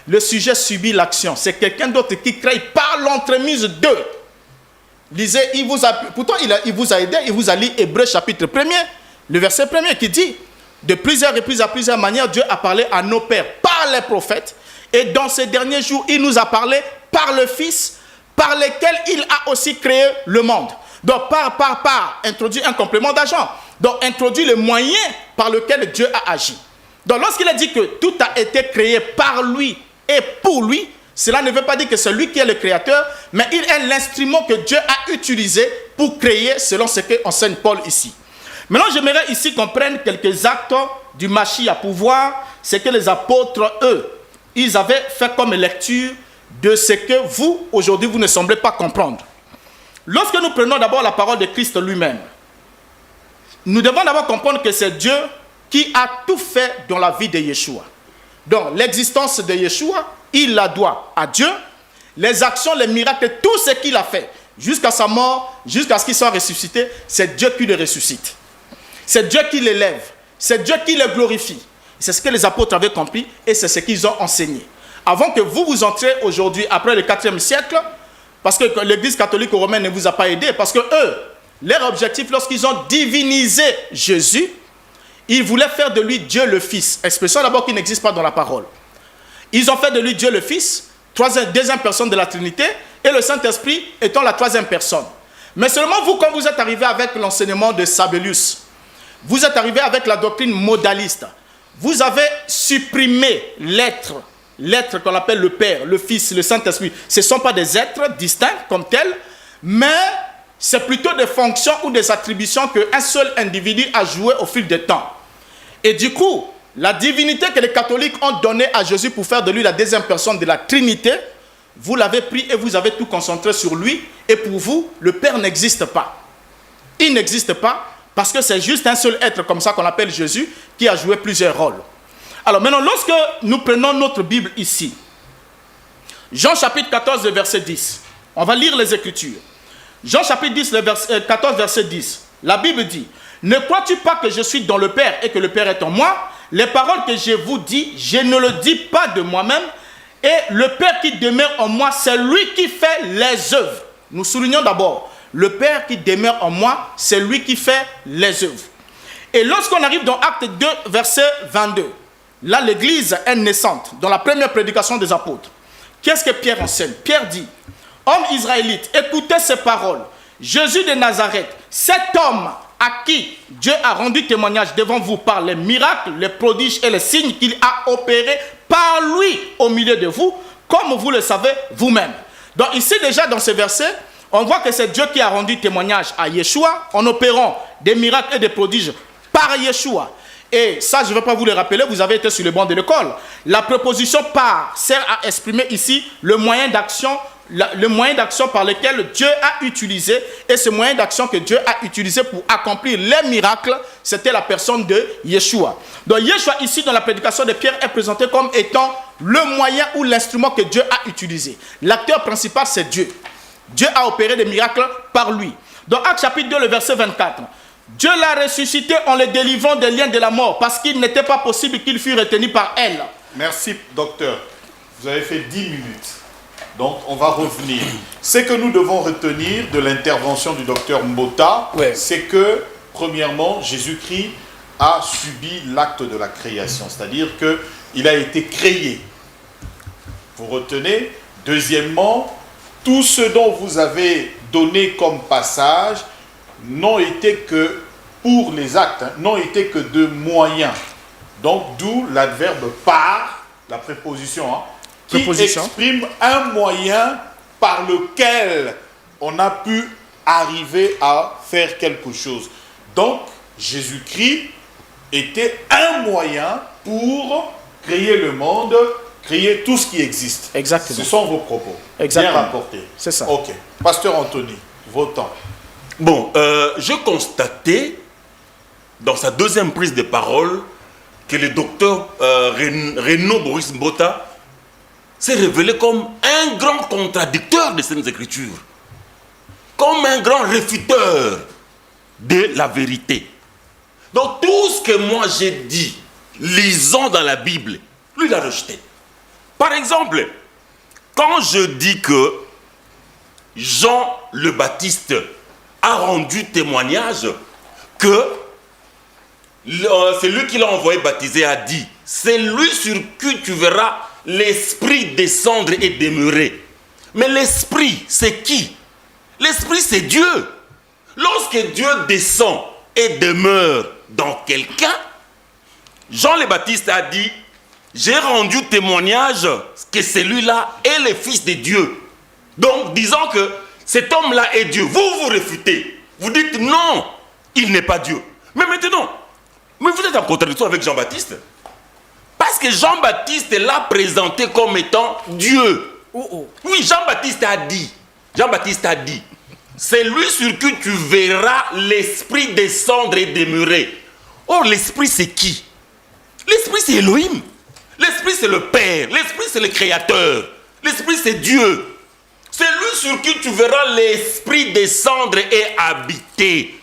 Le sujet subit l'action. C'est quelqu'un d'autre qui crée par l'entremise d'eux. Lisez, pourtant il vous a aidé, il vous a lu Hébreux chapitre 1er, le verset 1er qui dit, de plusieurs reprises à plusieurs manières, Dieu a parlé à nos pères par les prophètes. Et dans ces derniers jours, il nous a parlé par le Fils, par lequel il a aussi créé le monde. Donc par, introduit un complément d'agent. Donc introduit le moyen par lequel Dieu a agi. Donc lorsqu'il a dit que tout a été créé par lui et pour lui, cela ne veut pas dire que c'est lui qui est le créateur, mais il est l'instrument que Dieu a utilisé pour créer selon ce qu'enseigne Paul ici. Maintenant, j'aimerais ici qu'on prenne quelques actes du Mashiach pour voir ce que les apôtres, eux, ils avaient fait comme lecture de ce que vous, aujourd'hui, vous ne semblez pas comprendre. Lorsque nous prenons d'abord la parole de Christ lui-même, nous devons d'abord comprendre que c'est Dieu qui a tout fait dans la vie de Yeshua. Donc, l'existence de Yeshua, il la doit à Dieu. Les actions, les miracles, tout ce qu'il a fait, jusqu'à sa mort, jusqu'à ce qu'il soit ressuscité, c'est Dieu qui le ressuscite. C'est Dieu qui l'élève. C'est Dieu qui le glorifie. C'est ce que les apôtres avaient compris et c'est ce qu'ils ont enseigné. Avant que vous entriez aujourd'hui, après le 4e siècle, parce que l'Église catholique romaine ne vous a pas aidé, parce que eux, leur objectif, lorsqu'ils ont divinisé Jésus, ils voulaient faire de lui Dieu le Fils. Expression d'abord qui n'existe pas dans la parole. Ils ont fait de lui Dieu le Fils, deuxième personne de la Trinité, et le Saint-Esprit étant la troisième personne. Mais seulement vous, quand vous êtes arrivé avec l'enseignement de Sabellius, vous êtes arrivé avec la doctrine modaliste, vous avez supprimé l'être qu'on appelle le Père, le Fils, le Saint-Esprit. Ce ne sont pas des êtres distincts comme tels, mais c'est plutôt des fonctions ou des attributions qu'un seul individu a joué au fil du temps. Et du coup, la divinité que les catholiques ont donnée à Jésus pour faire de lui la deuxième personne de la Trinité, vous l'avez pris et vous avez tout concentré sur lui. Et pour vous, le Père n'existe pas. Il n'existe pas parce que c'est juste un seul être comme ça qu'on appelle Jésus qui a joué plusieurs rôles. Alors maintenant, lorsque nous prenons notre Bible ici, Jean chapitre 14, verset 10, on va lire les Écritures. Jean chapitre 14, verset 10, la Bible dit, « Ne crois-tu pas que je suis dans le Père et que le Père est en moi? Les paroles que je vous dis, je ne le dis pas de moi-même, et le Père qui demeure en moi, c'est lui qui fait les œuvres. » Nous soulignons d'abord, le Père qui demeure en moi, c'est lui qui fait les œuvres. Et lorsqu'on arrive dans Acte 2, verset 22, là l'Église est naissante, dans la première prédication des apôtres. Qu'est-ce que Pierre enseigne? Pierre dit, « Hommes israélites, écoutez ces paroles. Jésus de Nazareth, cet homme à qui Dieu a rendu témoignage devant vous par les miracles, les prodiges et les signes qu'il a opérés par lui au milieu de vous, comme vous le savez vous-même. Donc ici déjà dans ce verset, on voit que c'est Dieu qui a rendu témoignage à Yeshua en opérant des miracles et des prodiges par Yeshua. Et ça, je ne vais pas vous le rappeler, vous avez été sur le banc de l'école. La préposition par sert à exprimer ici le moyen d'action par lequel Dieu a utilisé. Et ce moyen d'action que Dieu a utilisé pour accomplir les miracles, c'était la personne de Yeshua. Donc Yeshua ici dans la prédication de Pierre est présenté comme étant le moyen ou l'instrument que Dieu a utilisé. L'acteur principal, c'est Dieu. Dieu a opéré des miracles par lui. Dans Actes chapitre 2, le verset 24, Dieu l'a ressuscité en le délivrant des liens de la mort parce qu'il n'était pas possible qu'il fût retenu par elle. Merci, docteur. Vous avez fait 10 minutes. Donc, on va revenir. Ce que nous devons retenir de l'intervention du docteur Mbota, c'est que, premièrement, Jésus-Christ a subi l'acte de la création. C'est-à-dire qu'il a été créé. Vous retenez. Deuxièmement, tout ce dont vous avez donné comme passage n'ont été que pour les actes, n'ont été que de moyens. Donc, d'où l'adverbe par, la préposition, qui exprime un moyen par lequel on a pu arriver à faire quelque chose. Donc, Jésus-Christ était un moyen pour créer le monde, créer tout ce qui existe. Exactement. Ce sont vos propos. Exactement. Bien rapportés. C'est ça. Ok. Pasteur Anthony, vos temps. Bon, je constatais dans sa deuxième prise de parole que le docteur Renaud Boris Mbota s'est révélé comme un grand contradicteur des Saintes Écritures, comme un grand réfuteur de la vérité. Donc tout ce que moi j'ai dit, lisons dans la Bible, lui l'a rejeté. Par exemple, quand je dis que Jean le Baptiste a rendu témoignage que c'est lui qui l'a envoyé baptiser a dit, c'est lui sur qui tu verras l'Esprit descendre et demeurer. Mais l'Esprit, c'est qui? L'Esprit, c'est Dieu. Lorsque Dieu descend et demeure dans quelqu'un, Jean le Baptiste a dit, j'ai rendu témoignage que celui-là est le Fils de Dieu. Donc, disons que cet homme-là est Dieu. Vous réfutez. Vous dites non, il n'est pas Dieu. Mais maintenant, vous êtes en contradiction avec Jean-Baptiste. Parce que Jean-Baptiste l'a présenté comme étant Dieu. Oui, Jean-Baptiste a dit, c'est lui sur qui tu verras l'Esprit descendre et demeurer. Or, l'Esprit c'est qui? L'Esprit c'est Elohim. L'Esprit c'est le Père. L'Esprit c'est le Créateur. L'Esprit c'est Dieu. C'est lui sur qui tu verras l'Esprit descendre et habiter.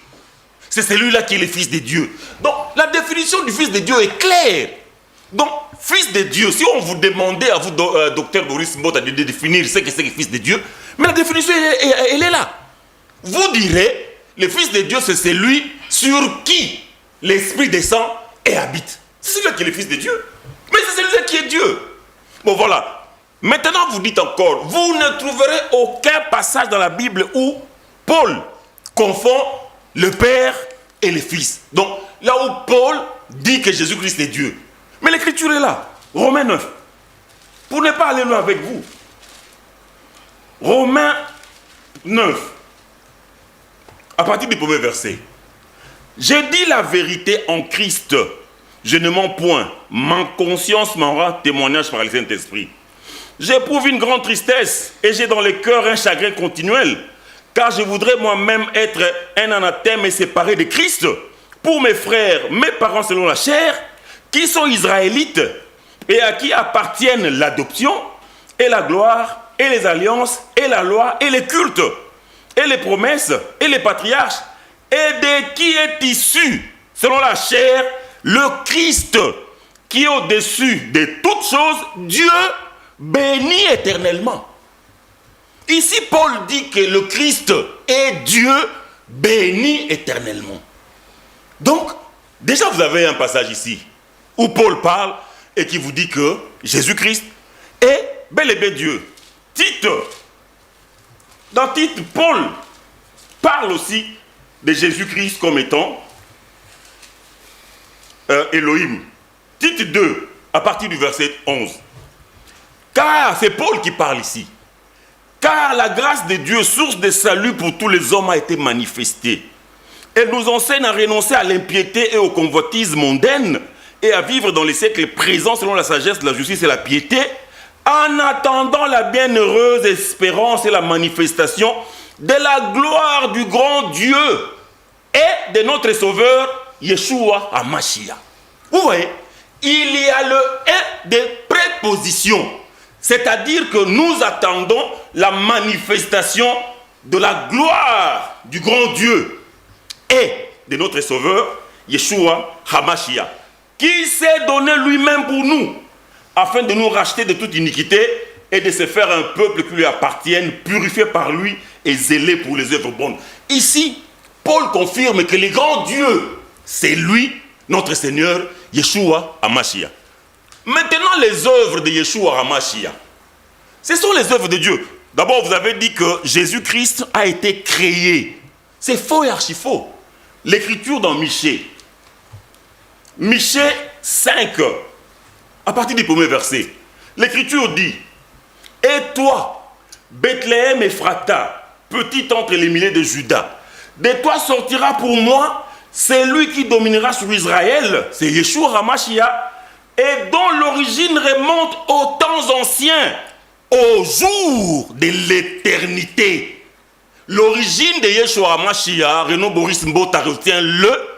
C'est celui-là qui est le Fils de Dieu. Donc, la définition du Fils de Dieu est claire. Donc, Fils de Dieu, si on vous demandait à vous, docteur Boris Mbota, de définir ce que c'est le Fils de Dieu, mais la définition, elle est là. Vous direz, le Fils de Dieu, c'est celui sur qui l'Esprit descend et habite. C'est celui-là qui est le Fils de Dieu. Mais c'est celui-là qui est Dieu. Bon, voilà. Maintenant, vous dites encore, vous ne trouverez aucun passage dans la Bible où Paul confond le Père et le Fils. Donc, là où Paul dit que Jésus-Christ est Dieu. Mais l'écriture est là. Romains 9. Pour ne pas aller loin avec vous. Romains 9. À partir du premier verset. J'ai dit la vérité en Christ. Je ne mens point. Ma conscience m'en rend témoignage par le Saint-Esprit. J'éprouve une grande tristesse et j'ai dans le cœur un chagrin continuel. Car je voudrais moi-même être un anathème et séparé de Christ pour mes frères, mes parents selon la chair, qui sont israélites et à qui appartiennent l'adoption et la gloire et les alliances et la loi et les cultes et les promesses et les patriarches et de qui est issu selon la chair le Christ qui est au-dessus de toutes choses, Dieu béni éternellement. Ici, Paul dit que le Christ est Dieu béni éternellement. Donc, déjà vous avez un passage ici où Paul parle et qui vous dit que Jésus-Christ est bel et bien Dieu. Tite, dans Tite, Paul parle aussi de Jésus-Christ comme étant Elohim. Tite 2, à partir du verset 11. Car, c'est Paul qui parle ici. Car la grâce de Dieu, source de salut pour tous les hommes, a été manifestée. Elle nous enseigne à renoncer à l'impiété et aux convoitises mondaines et à vivre dans les siècles présents selon la sagesse, la justice et la piété, en attendant la bienheureuse espérance et la manifestation de la gloire du grand Dieu et de notre Sauveur, Yeshua HaMashiach. Vous voyez, il y a le « et » des prépositions. C'est-à-dire que nous attendons la manifestation de la gloire du grand Dieu et de notre Sauveur, Yeshua HaMashiach, qui s'est donné lui-même pour nous, afin de nous racheter de toute iniquité et de se faire un peuple qui lui appartienne, purifié par lui et zélé pour les œuvres bonnes. Ici, Paul confirme que le grand Dieu, c'est lui, notre Seigneur, Yeshua HaMashiach. Maintenant, les œuvres de Yeshua HaMashiach, ce sont les œuvres de Dieu. D'abord, vous avez dit que Jésus-Christ a été créé. C'est faux et archi-faux. L'écriture dans Michée. Michée 5, à partir du premier verset. L'écriture dit, « Et toi, Bethléem Ephrata, petit entre les milliers de Juda, de toi sortira pour moi celui qui dominera sur Israël, c'est Yeshua HaMashiach, et dont l'origine remonte aux temps anciens, au jour de l'éternité. » L'origine de Yeshua HaMashiach, Renaud Boris Mbota retient-le,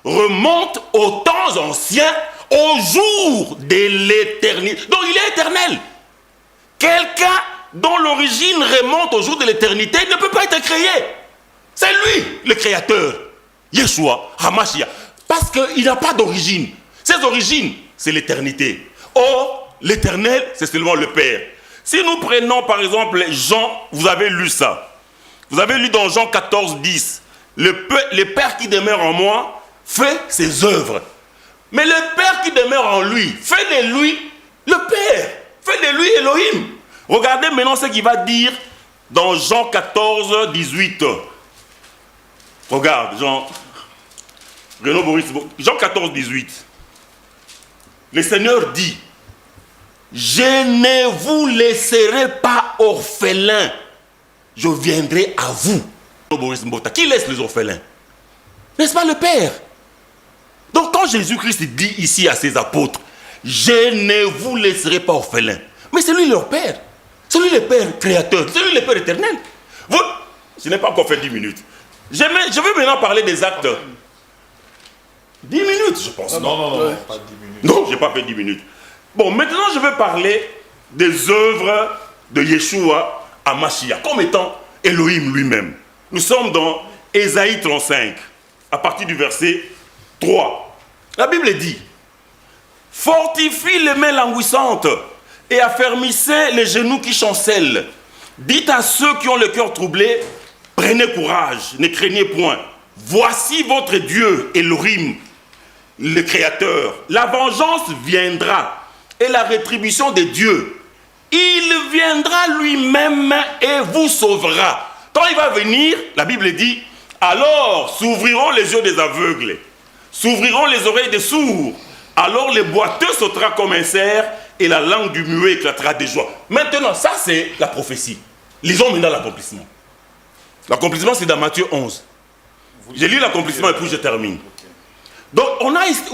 remonte aux temps anciens, au jour de l'éternité. Donc il est éternel. Quelqu'un dont l'origine remonte au jour de l'éternité ne peut pas être créé. C'est lui le créateur, Yeshua HaMashiach. Parce qu'il n'a pas d'origine. Ses origines, c'est l'éternité. Or, l'éternel, c'est seulement le Père. Si nous prenons par exemple Jean, vous avez lu ça. Vous avez lu dans Jean 14, 10. Le Père qui demeure en moi fait ses œuvres. Mais le Père qui demeure en lui fait de lui le Père. Fait de lui Elohim. Regardez maintenant ce qu'il va dire dans Jean 14, 18. Regarde, Jean 14, 18. Le Seigneur dit, « Je ne vous laisserai pas orphelins. Je viendrai à vous. » Qui laisse les orphelins? N'est-ce pas le Père? Donc quand Jésus-Christ dit ici à ses apôtres, « Je ne vous laisserai pas orphelins. » Mais c'est lui leur Père. C'est lui le Père créateur. C'est lui le Père éternel. Je n'ai pas encore fait 10 minutes. Je veux maintenant parler des actes. 10 minutes, je pense. Non, pas 10 minutes. Non, je n'ai pas fait 10 minutes. Bon, maintenant je vais parler des œuvres de Yeshua HaMashiach, comme étant Elohim lui-même. Nous sommes dans Ésaïe 35, à partir du verset 3. La Bible dit, « Fortifie les mains languissantes et affermissez les genoux qui chancellent. Dites à ceux qui ont le cœur troublé, prenez courage, ne craignez point. Voici votre Dieu, Elohim, le Créateur. La vengeance viendra et la rétribution de Dieu. Il viendra lui-même et vous sauvera. » Quand il va venir, la Bible dit, « Alors s'ouvriront les yeux des aveugles, s'ouvriront les oreilles des sourds. Alors les boiteux sautera comme un cerf et la langue du muet éclatera de joie. » Maintenant, ça c'est la prophétie. Lisons maintenant l'accomplissement. L'accomplissement c'est dans Matthieu 11. J'ai lu l'accomplissement et puis je termine. Donc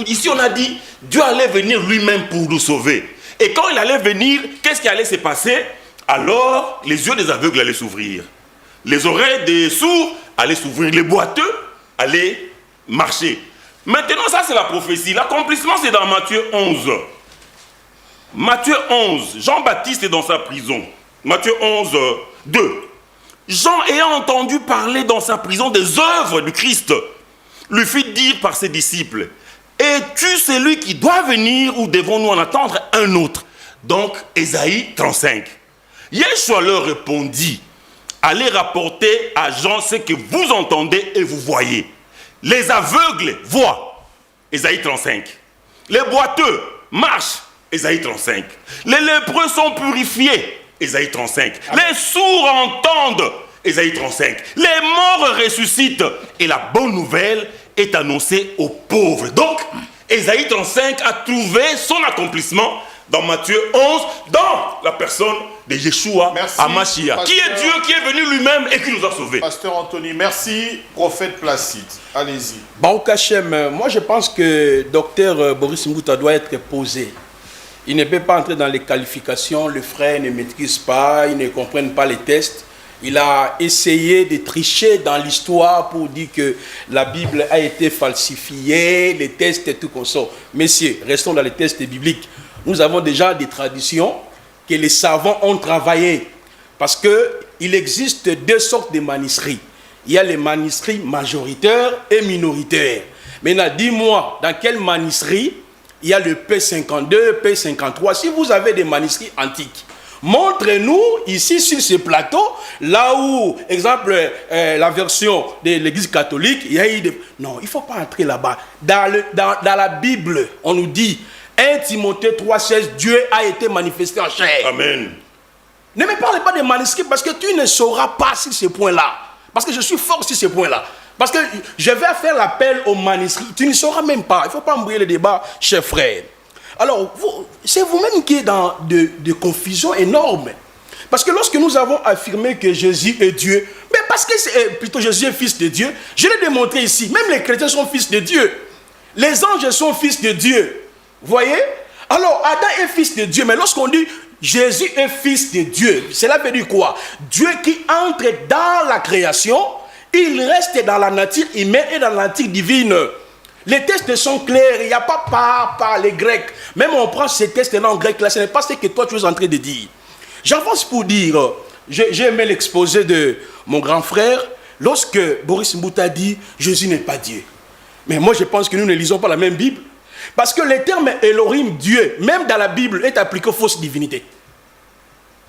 ici on a dit, Dieu allait venir lui-même pour nous sauver. Et quand il allait venir, qu'est-ce qui allait se passer? Alors les yeux des aveugles allaient s'ouvrir. Les oreilles des sourds allaient s'ouvrir. Les boiteux allaient marcher. Maintenant, ça c'est la prophétie. L'accomplissement c'est dans Matthieu 11. Matthieu 11. Jean-Baptiste est dans sa prison. Matthieu 11, 2. Jean, ayant entendu parler dans sa prison des œuvres du Christ, lui fit dire par ses disciples, « Es-tu celui qui doit venir ou devons-nous en attendre un autre ?» Donc, Ésaïe 35. Yeshua leur répondit, « Allez rapporter à Jean ce que vous entendez et vous voyez. Les aveugles voient. » Ésaïe 35. Les boiteux marchent. Ésaïe 35. Les lépreux sont purifiés. Ésaïe 35. Les sourds entendent. Ésaïe 35. Les morts ressuscitent. Et la bonne nouvelle est annoncée aux pauvres. Donc, Ésaïe 35 a trouvé son accomplissement dans Matthieu 11, dans la personne de Yeshua Merci, Hamashiach, qui est pasteur. Dieu, qui est venu lui-même et qui nous a sauvés. Pasteur Anthony, merci. Prophète Placide, allez-y. Baruch Hashem, moi je pense que docteur Boris Mbouta doit être posé. Il ne peut pas entrer dans les qualifications, le frère ne maîtrise pas, il ne comprenne pas les tests. Il a essayé de tricher dans l'histoire pour dire que la Bible a été falsifiée, les tests et tout comme ça. Messieurs, restons dans les tests bibliques. Nous avons déjà des traditions que les savants ont travaillées. Parce qu'il existe deux sortes de manuscrits. Il y a les manuscrits majoritaires et minoritaires. Maintenant, dis-moi, dans quel manuscrit il y a le P52, P53? Si vous avez des manuscrits antiques, montrez-nous ici sur ce plateau, là où, exemple, la version de l'Église catholique, il y a eu des... Non, il ne faut pas entrer là-bas. Dans la Bible, on nous dit, 1 Timothée 3,16, Dieu a été manifesté en chair. Amen. Ne me parle pas des manuscrits parce que tu ne sauras pas sur ce point-là. Parce que je suis fort sur ce point-là. Parce que je vais faire l'appel aux manuscrits. Tu ne sauras même pas. Il ne faut pas embrouiller le débat, chers frères. Alors, c'est vous-même qui êtes dans de confusion énorme. Parce que lorsque nous avons affirmé que Jésus est Dieu, mais parce que plutôt Jésus est fils de Dieu, je l'ai démontré ici. Même les chrétiens sont fils de Dieu. Les anges sont fils de Dieu. Vous voyez? Alors, Adam est fils de Dieu. Mais lorsqu'on dit Jésus est fils de Dieu, cela veut dire quoi? Dieu qui entre dans la création, il reste dans la nature humaine et dans la nature divine. Les tests sont clairs, il n'y a pas par les Grecs. Même on prend ces tests-là en grec, là, ce n'est pas ce que toi tu es en train de dire. J'avance pour dire, j'ai aimé l'exposé de mon grand frère, lorsque Boris Mbouta dit « Jésus n'est pas Dieu ». Mais moi je pense que nous ne lisons pas la même Bible. Parce que le terme Elohim, Dieu, même dans la Bible, est appliqué aux fausses divinités.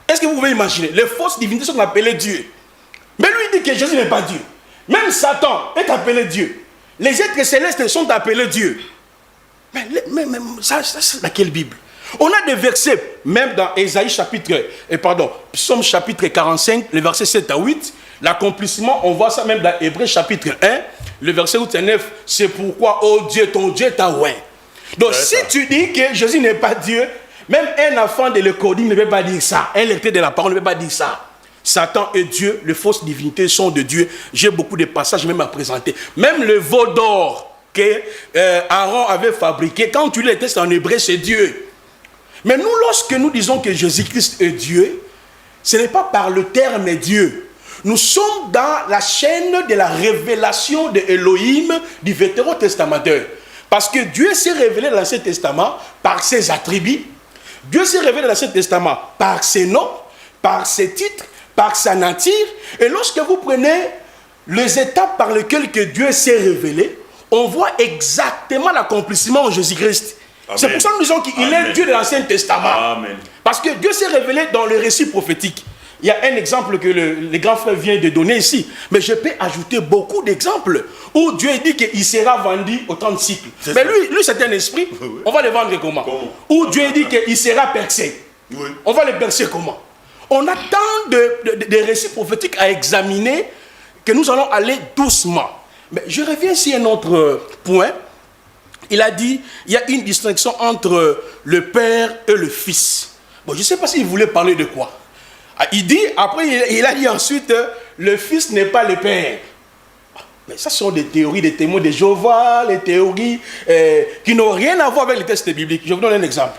Est-ce que vous pouvez imaginer? Les fausses divinités sont appelées Dieu. Mais lui il dit que Jésus n'est pas Dieu. Même Satan est appelé Dieu. Les êtres célestes sont appelés Dieu. Mais ça c'est dans quelle Bible? On a des versets, même dans Ésaïe Psaume chapitre 45, le verset 7 à 8, l'accomplissement, on voit ça même dans Hébreux chapitre 1, le verset 8 à 9, c'est pourquoi, oh Dieu, ton Dieu t'a oint. Donc si tu dis que Jésus n'est pas Dieu, même un enfant de l'école ne peut pas dire ça, un lecteur de la parole ne peut pas dire ça. Satan est Dieu, les fausses divinités sont de Dieu. J'ai beaucoup de passages même à présenter. Même le veau d'or que Aaron avait fabriqué, quand tu lis les textes en hébreu, c'est Dieu. Mais nous, lorsque nous disons que Jésus-Christ est Dieu, ce n'est pas par le terme Dieu. Nous sommes dans la chaîne de la révélation de Elohim du Vétérotestamentaire. Parce que Dieu s'est révélé dans l'Ancien Testament par ses attributs. Dieu s'est révélé dans l'Ancien Testament par ses noms, par ses titres, par sa nature. Et lorsque vous prenez les étapes par lesquelles que Dieu s'est révélé, on voit exactement l'accomplissement en Jésus-Christ. C'est pour ça que nous disons qu'il est Dieu de l'Ancien Testament. Amen. Parce que Dieu s'est révélé dans le récit prophétique. Il y a un exemple que le grand frère vient de donner ici. Mais je peux ajouter beaucoup d'exemples où Dieu dit qu'il sera vendu au 30 cycles. Mais lui c'est un esprit. On va le vendre comment? Où Dieu dit qu'il sera percé. Oui. On va le percer comment? On a tant de récits prophétiques à examiner que nous allons aller doucement. Mais je reviens sur un autre point. Il a dit, il y a une distinction entre le Père et le Fils. Bon, je ne sais pas s'il voulait parler de quoi. Il dit, après il a dit ensuite, le Fils n'est pas le Père. Mais ça sont des théories, des témoins de Jéhovah, les théories qui n'ont rien à voir avec les textes bibliques. Je vous donne un exemple.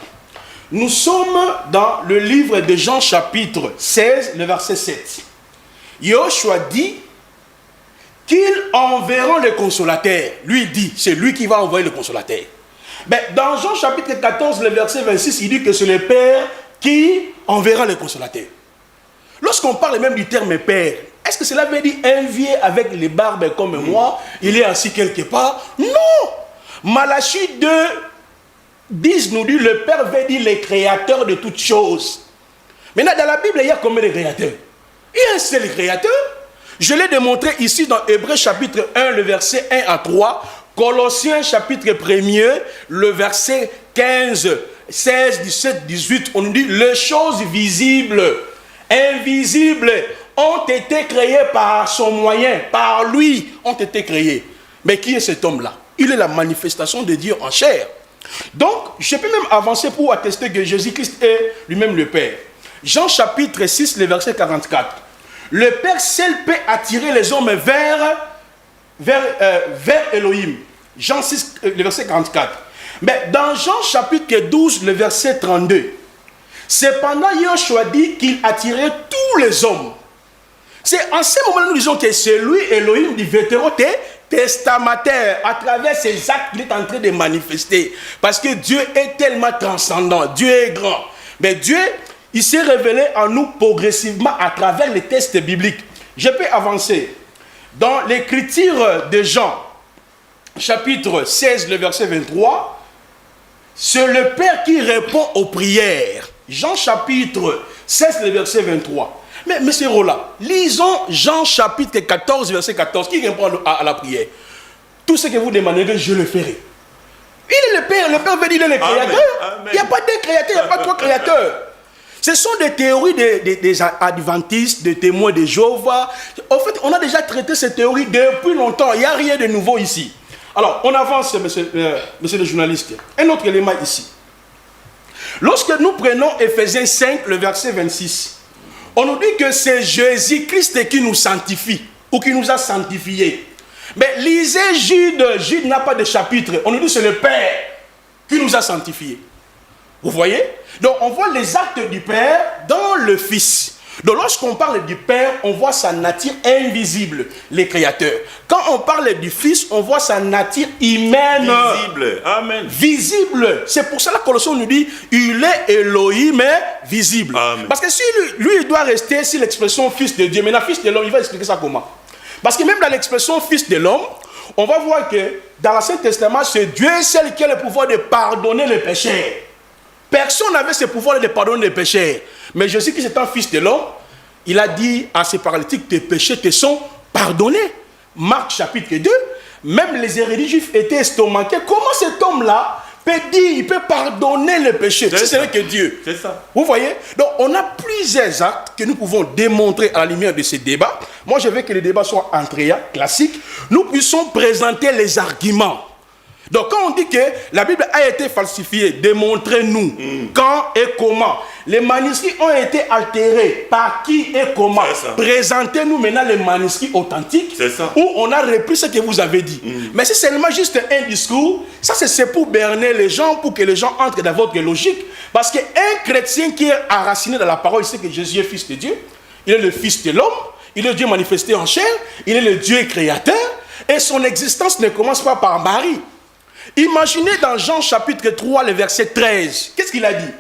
Nous sommes dans le livre de Jean chapitre 16, le verset 7. Yoshua dit qu'ils enverront le consolateur. Lui dit, c'est lui qui va envoyer le consolateur. Mais dans Jean chapitre 14, le verset 26, il dit que c'est le Père qui enverra le consolateur. Lorsqu'on parle même du terme Père, est-ce que cela veut dire un vieux avec les barbes comme moi, il est assis quelque part? Non! Malachie 2, 10 nous dit, le Père veut dire le créateur de toutes choses. Maintenant, dans la Bible, il y a combien de créateurs? Il y a un seul créateur. Je l'ai démontré ici dans Hébreux chapitre 1, le verset 1 à 3, Colossiens chapitre 1er, le verset 15, 16, 17, 18, on nous dit, les choses visibles, invisibles, ont été créées par son moyen, par lui, ont été créées. Mais qui est cet homme-là? Il est la manifestation de Dieu en chair. Donc, je peux même avancer pour attester que Jésus-Christ est lui-même le Père. Jean chapitre 6, le verset 44. Le Père seul peut attirer les hommes vers Elohim. Jean 6, le verset 44. Mais dans Jean chapitre 12, le verset 32, cependant, Yeshua dit qu'il attirait tous les hommes. C'est en ce moment-là, nous disons que c'est lui, Elohim, du testamentaire, à travers ses actes qu'il est en train de manifester. Parce que Dieu est tellement transcendant, Dieu est grand. Mais Dieu, il s'est révélé en nous progressivement à travers les textes bibliques. Je peux avancer. Dans l'écriture de Jean, chapitre 16, le verset 23, c'est le Père qui répond aux prières. Jean chapitre 16, le verset 23. Mais M. Rolla, lisons Jean chapitre 14, verset 14, qui répond à la prière. Tout ce que vous demandez, je le ferai. Il est le Père veut dire il est le Créateur. Il n'y a pas deux créateurs, il n'y a pas trois créateurs. Ce sont des théories des adventistes, des témoins de Jéhovah. En fait, on a déjà traité ces théories depuis longtemps. Il n'y a rien de nouveau ici. Alors, on avance, monsieur le journaliste. Un autre élément ici. Lorsque nous prenons Éphésiens 5, le verset 26, on nous dit que c'est Jésus-Christ qui nous sanctifie, ou qui nous a sanctifiés. Mais lisez Jude, Jude n'a pas de chapitre. On nous dit que c'est le Père qui nous a sanctifiés. Vous voyez? Donc, on voit les actes du Père dans le Fils. Donc, lorsqu'on parle du Père, on voit sa nature invisible, les créateurs. Quand on parle du Fils, on voit sa nature humaine. Visible. Amen. Visible. C'est pour cela que Colossiens nous dit, il est Elohim visible. Amen. Parce que si lui, il doit rester sur l'expression Fils de Dieu. Maintenant, Fils de l'homme, il va expliquer ça comment? Parce que même dans l'expression Fils de l'homme, on va voir que dans l'Ancien Testament, c'est Dieu seul qui a le pouvoir de pardonner les péchés. Personne n'avait ce pouvoir de pardonner les péchés. Mais Jésus, qui est un fils de l'homme, il a dit à ces paralytiques, tes péchés te sont pardonnés. Marc chapitre 2, même les érudits juifs étaient estomaqués. Comment cet homme-là peut dire, il peut pardonner les péchés? Si ce n'est que Dieu. C'est ça. Vous voyez? Donc, on a plusieurs actes que nous pouvons démontrer à la lumière de ces débats. Moi, je veux que les débats soient entrés, classiques. Nous puissions présenter les arguments. Donc, quand on dit que la Bible a été falsifiée, démontrez-nous quand et comment. Les manuscrits ont été altérés par qui et comment. Présentez-nous maintenant les manuscrits authentiques où on a repris ce que vous avez dit. Mais c'est seulement juste un discours. Ça, c'est pour berner les gens, pour que les gens entrent dans votre logique. Parce qu'un chrétien qui est enraciné dans la parole, il sait que Jésus est fils de Dieu. Il est le fils de l'homme. Il est Dieu manifesté en chair. Il est le Dieu créateur. Et son existence ne commence pas par Marie. Imaginez dans Jean chapitre 3, le verset 13. Qu'est-ce qu'il a dit?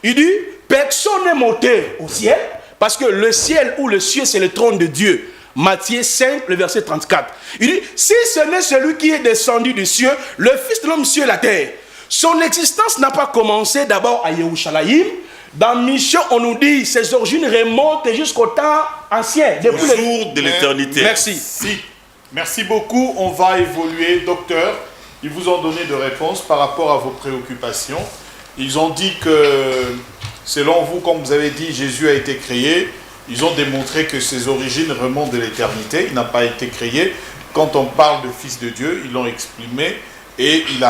Il dit, personne n'est monté au ciel, parce que le ciel ou le ciel, c'est le trône de Dieu. Matthieu 5, le verset 34. Il dit, si ce n'est celui qui est descendu du ciel, le Fils de l'homme sur la terre. Son existence n'a pas commencé d'abord à Yerushalayim. Dans Mission, on nous dit, ses origines remontent jusqu'au temps ancien. Depuis le jour de l'éternité. Merci. Merci beaucoup. On va évoluer, docteur. Ils vous ont donné de réponses par rapport à vos préoccupations. Ils ont dit que, selon vous, comme vous avez dit, Jésus a été créé. Ils ont démontré que ses origines remontent de l'éternité. Il n'a pas été créé. Quand on parle de Fils de Dieu, ils l'ont exprimé. Et il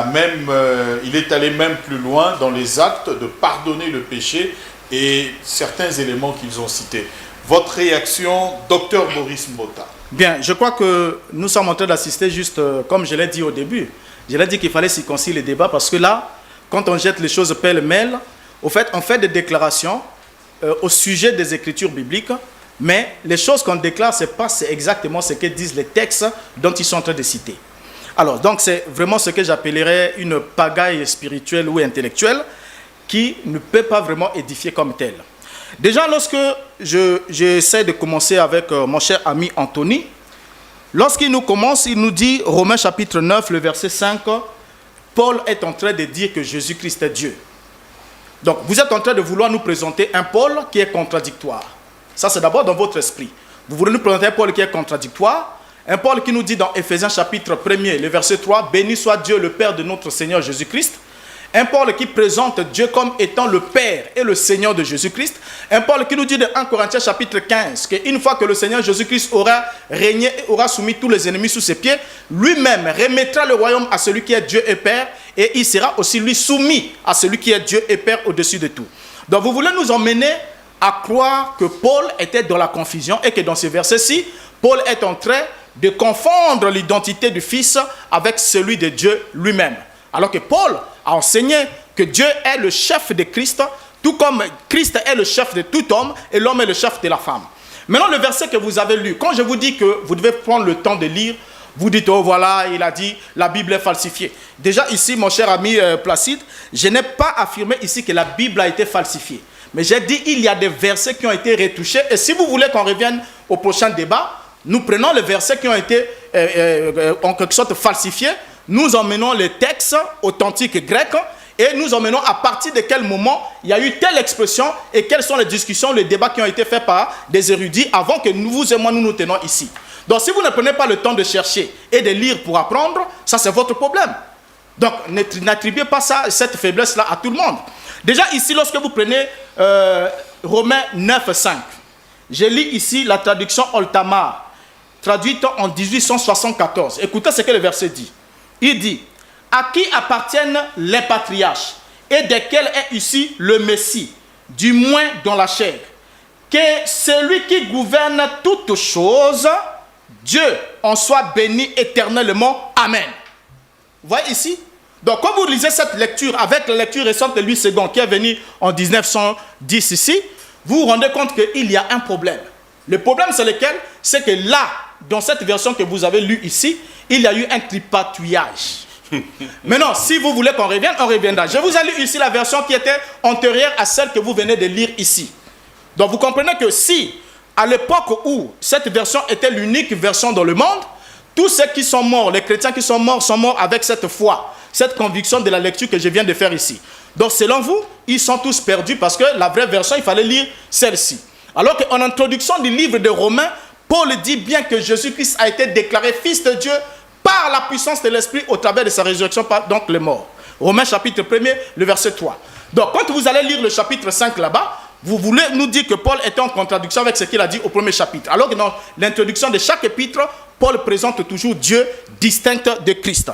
est allé même plus loin dans les actes de pardonner le péché et certains éléments qu'ils ont cités. Votre réaction, docteur Boris Mbota? Bien, je crois que nous sommes en train d'assister juste, comme je l'ai dit au début, je l'ai dit qu'il fallait circoncire les débats parce que là, quand on jette les choses pêle-mêle, au fait, on fait des déclarations au sujet des écritures bibliques, mais les choses qu'on déclare, c'est exactement ce que disent les textes dont ils sont en train de citer. Alors, donc c'est vraiment ce que j'appellerais une pagaille spirituelle ou intellectuelle qui ne peut pas vraiment édifier comme telle. Déjà, lorsque j'essaie de commencer avec mon cher ami Anthony, lorsqu'il nous commence, il nous dit, Romains chapitre 9, le verset 5, Paul est en train de dire que Jésus-Christ est Dieu. Donc, vous êtes en train de vouloir nous présenter un Paul qui est contradictoire. Ça, c'est d'abord dans votre esprit. Vous voulez nous présenter un Paul qui est contradictoire, un Paul qui nous dit dans Éphésiens chapitre 1er, le verset 3, « Béni soit Dieu, le Père de notre Seigneur Jésus-Christ. Un Paul qui présente Dieu comme étant le Père et le Seigneur de Jésus-Christ. Un Paul qui nous dit dans 1 Corinthiens chapitre 15 qu'une fois que le Seigneur Jésus-Christ aura régné et aura soumis tous les ennemis sous ses pieds, lui-même remettra le royaume à celui qui est Dieu et Père, et il sera aussi lui soumis à celui qui est Dieu et Père au-dessus de tout. Donc vous voulez nous emmener à croire que Paul était dans la confusion et que dans ce verset-ci, Paul est en train de confondre l'identité du Fils avec celui de Dieu lui-même. Alors que Paul a enseigné que Dieu est le chef de Christ, tout comme Christ est le chef de tout homme et l'homme est le chef de la femme. Maintenant, le verset que vous avez lu, quand je vous dis que vous devez prendre le temps de lire, vous dites, oh voilà, il a dit, la Bible est falsifiée. Déjà ici, mon cher ami Placide, je n'ai pas affirmé ici que la Bible a été falsifiée. Mais j'ai dit, il y a des versets qui ont été retouchés. Et si vous voulez qu'on revienne au prochain débat, nous prenons les versets qui ont été en quelque sorte falsifiés, nous emmenons les textes authentiques grecs et nous emmenons à partir de quel moment il y a eu telle expression et quelles sont les discussions, les débats qui ont été faits par des érudits avant que vous et moi nous tenions ici. Donc si vous ne prenez pas le temps de chercher et de lire pour apprendre, ça c'est votre problème. Donc n'attribuez pas ça, cette faiblesse-là à tout le monde. Déjà ici, lorsque vous prenez Romains 9:5, je lis ici la traduction Oltamar, traduite en 1874. Écoutez ce que le verset dit. Il dit, à qui appartiennent les patriarches et desquels est ici le Messie, du moins dans la chair, que celui qui gouverne toutes choses, Dieu en soit béni éternellement. Amen. Vous voyez ici? Donc quand vous lisez cette lecture avec la lecture récente de Louis II qui est venu en 1910 ici, vous vous rendez compte qu'il y a un problème. Le problème c'est lequel? C'est que là, dans cette version que vous avez lue ici, il y a eu un tripatouillage. Maintenant, si vous voulez qu'on revienne, on reviendra. Je vous ai lu ici la version qui était antérieure à celle que vous venez de lire ici. Donc vous comprenez que si, à l'époque où cette version était l'unique version dans le monde, tous ceux qui sont morts, les chrétiens qui sont morts avec cette foi, cette conviction de la lecture que je viens de faire ici. Donc selon vous, ils sont tous perdus parce que la vraie version, il fallait lire celle-ci. Alors qu'en introduction du livre de Romains, Paul dit bien que Jésus-Christ a été déclaré Fils de Dieu par la puissance de l'Esprit au travers de sa résurrection par donc les morts. Romains chapitre 1er, le verset 3. Donc quand vous allez lire le chapitre 5 là-bas, vous voulez nous dire que Paul était en contradiction avec ce qu'il a dit au premier chapitre. Alors que dans l'introduction de chaque épître, Paul présente toujours Dieu distinct de Christ.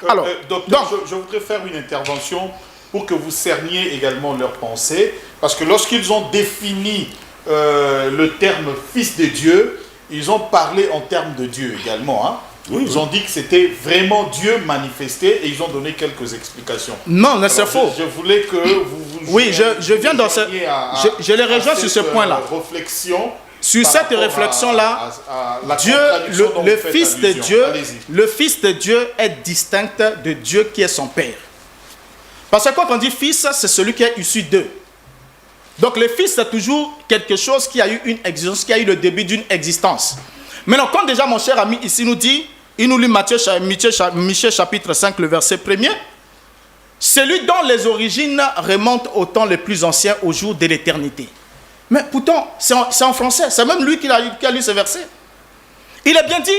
Alors, donc je voudrais faire une intervention pour que vous cerniez également leurs pensées, parce que lorsqu'ils ont défini le terme Fils de Dieu, ils ont parlé en termes de Dieu également. Hein. Oui, ils ont dit que c'était vraiment Dieu manifesté et ils ont donné quelques explications. Non, c'est faux. Je voulais que vous... Oui, je viens dans ce... Je les rejoins sur ce point-là. Réflexion. Sur cette réflexion-là, Dieu, le Fils de Dieu, le Fils de Dieu est distinct de Dieu qui est son Père. Parce que quand on dit Fils, c'est celui qui est issu d'eux. Donc le Fils, c'est toujours quelque chose qui a eu une existence, qui a eu le début d'une existence. Maintenant, quand déjà mon cher ami ici nous dit, il nous lit Michée chapitre 5, le verset 1er, celui dont les origines remontent au temps les plus anciens, au jour de l'éternité. Mais pourtant, c'est en français, c'est même lui qui a lu ce verset. Il a bien dit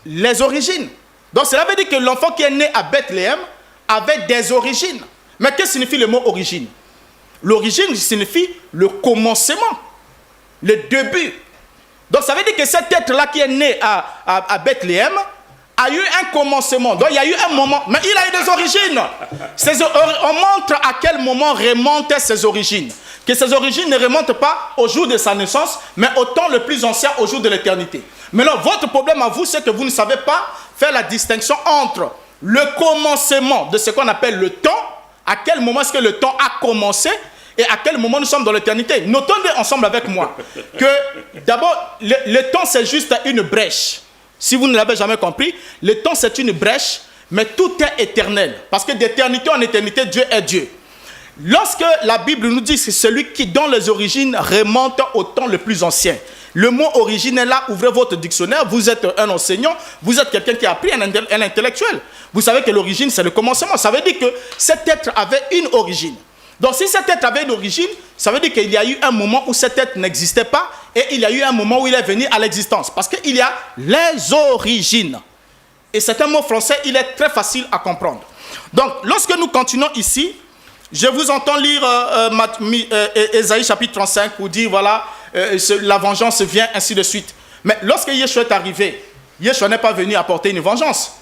les origines. Donc cela veut dire que l'enfant qui est né à Bethléem avait des origines. Mais qu'est-ce que signifie le mot origine? L'origine signifie le commencement, le début. Donc ça veut dire que cet être-là qui est né à Bethléem a eu un commencement. Donc il y a eu un moment, mais il a eu des origines. On montre à quel moment remontaient ses origines. Que ses origines ne remontent pas au jour de sa naissance, mais au temps le plus ancien, au jour de l'éternité. Maintenant, votre problème à vous, c'est que vous ne savez pas faire la distinction entre le commencement de ce qu'on appelle le temps, à quel moment est-ce que le temps a commencé, et à quel moment nous sommes dans l'éternité. Notons ensemble avec moi que d'abord, le temps c'est juste une brèche. Si vous ne l'avez jamais compris, le temps c'est une brèche, mais tout est éternel. Parce que d'éternité en éternité, Dieu est Dieu. Lorsque la Bible nous dit que c'est celui qui, dont les origines remontent au temps le plus ancien. Le mot origine est là, ouvrez votre dictionnaire, vous êtes un enseignant, vous êtes quelqu'un qui a appris un intellectuel. Vous savez que l'origine c'est le commencement, ça veut dire que cet être avait une origine. Donc si cet être avait une origine, ça veut dire qu'il y a eu un moment où cet être n'existait pas et il y a eu un moment où il est venu à l'existence. Parce qu'il y a les origines. Et c'est un mot français, il est très facile à comprendre. Donc lorsque nous continuons ici, Je vous entends lire Ésaïe chapitre 35 pour dire, voilà, la vengeance vient, ainsi de suite. Mais lorsque Yeshua est arrivé, Yeshua n'est pas venu apporter une vengeance.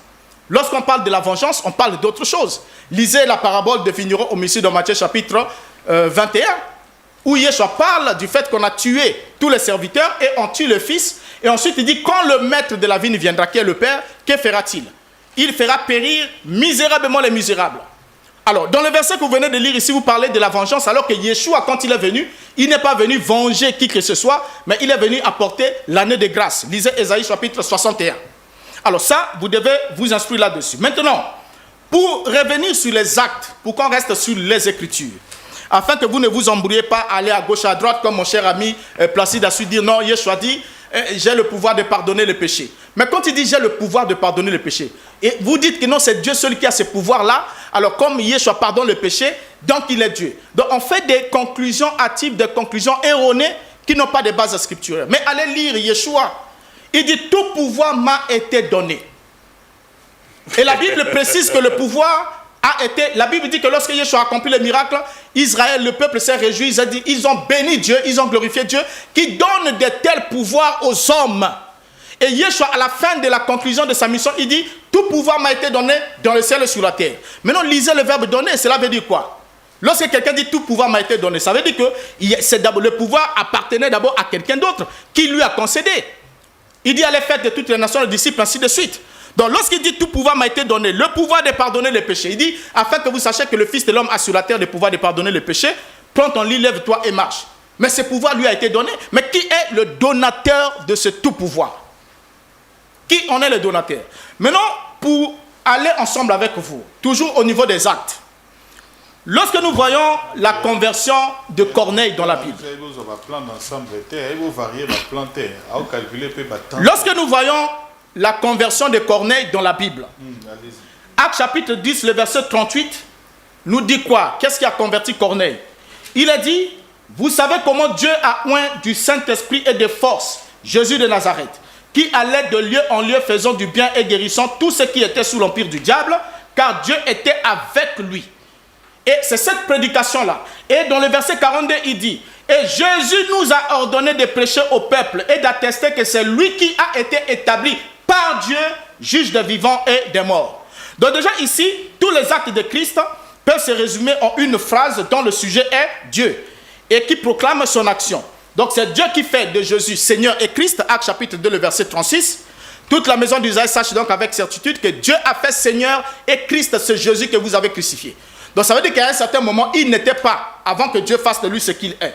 Lorsqu'on parle de la vengeance, on parle d'autre chose. Lisez la parabole de vigneron homicide dans Matthieu chapitre 21, où Yeshua parle du fait qu'on a tué tous les serviteurs et on tue le fils. Et ensuite il dit, quand le maître de la vigne viendra, qui est le père, que fera-t-il? Il fera périr misérablement les misérables. Alors, dans le verset que vous venez de lire ici, vous parlez de la vengeance, alors que Yeshua, quand il est venu, il n'est pas venu venger qui que ce soit, mais il est venu apporter l'année de grâce. Lisez Ésaïe chapitre 61. Alors ça, vous devez vous instruire là-dessus. Maintenant, pour revenir sur les actes, pour qu'on reste sur les Écritures, afin que vous ne vous embrouillez pas à aller à gauche, à droite, comme mon cher ami Placide a su dire, non, Yeshua dit, j'ai le pouvoir de pardonner le péché. Mais quand il dit j'ai le pouvoir de pardonner le péché, et vous dites que non, c'est Dieu seul qui a ce pouvoir-là, alors comme Yeshua pardonne le péché, donc il est Dieu. Donc on fait des conclusions hâtives, des conclusions erronées qui n'ont pas de base scripturelle. Mais allez lire Yeshua. Il dit tout pouvoir m'a été donné. Et la Bible précise que le pouvoir a été... La Bible dit que lorsque Yeshua a accompli le miracle, Israël, le peuple s'est réjoui. Ils ont béni Dieu, ils ont glorifié Dieu, qui donne de tels pouvoirs aux hommes. Et Yeshua, à la fin de la conclusion de sa mission, il dit tout pouvoir m'a été donné dans le ciel et sur la terre. Maintenant, lisez le verbe donner, cela veut dire quoi? Lorsque quelqu'un dit tout pouvoir m'a été donné, ça veut dire que le pouvoir appartenait d'abord à quelqu'un d'autre qui lui a concédé. Il dit allez faire de toutes les nations les disciples, ainsi de suite. Donc lorsqu'il dit tout pouvoir m'a été donné, le pouvoir de pardonner les péchés, il dit afin que vous sachiez que le Fils de l'homme a sur la terre le pouvoir de pardonner les péchés, prends ton lit, lève-toi et marche. Mais ce pouvoir lui a été donné. Mais qui est le donateur de ce tout pouvoir? Qui en est le donateur? Maintenant, pour aller ensemble avec vous, toujours au niveau des actes, lorsque nous voyons la conversion de Corneille dans la Bible, lorsque nous voyons la conversion de Corneille dans la Bible, Actes chapitre 10, le verset 38, nous dit quoi? Qu'est-ce qui a converti Corneille? Il a dit, vous savez comment Dieu a oint du Saint-Esprit et de force Jésus de Nazareth, qui allait de lieu en lieu faisant du bien et guérissant tous ceux qui étaient sous l'empire du diable, car Dieu était avec lui. Et c'est cette prédication-là. Et dans le verset 42, il dit, et Jésus nous a ordonné de prêcher au peuple et d'attester que c'est lui qui a été établi par Dieu, juge des vivants et des morts. Donc déjà ici, tous les actes de Christ peuvent se résumer en une phrase dont le sujet est Dieu et qui proclame son action. Donc c'est Dieu qui fait de Jésus Seigneur et Christ, Actes chapitre 2, le verset 36. Toute la maison d'Israël sache donc avec certitude que Dieu a fait Seigneur et Christ, ce Jésus que vous avez crucifié. Donc ça veut dire qu'à un certain moment, il n'était pas, avant que Dieu fasse de lui ce qu'il est.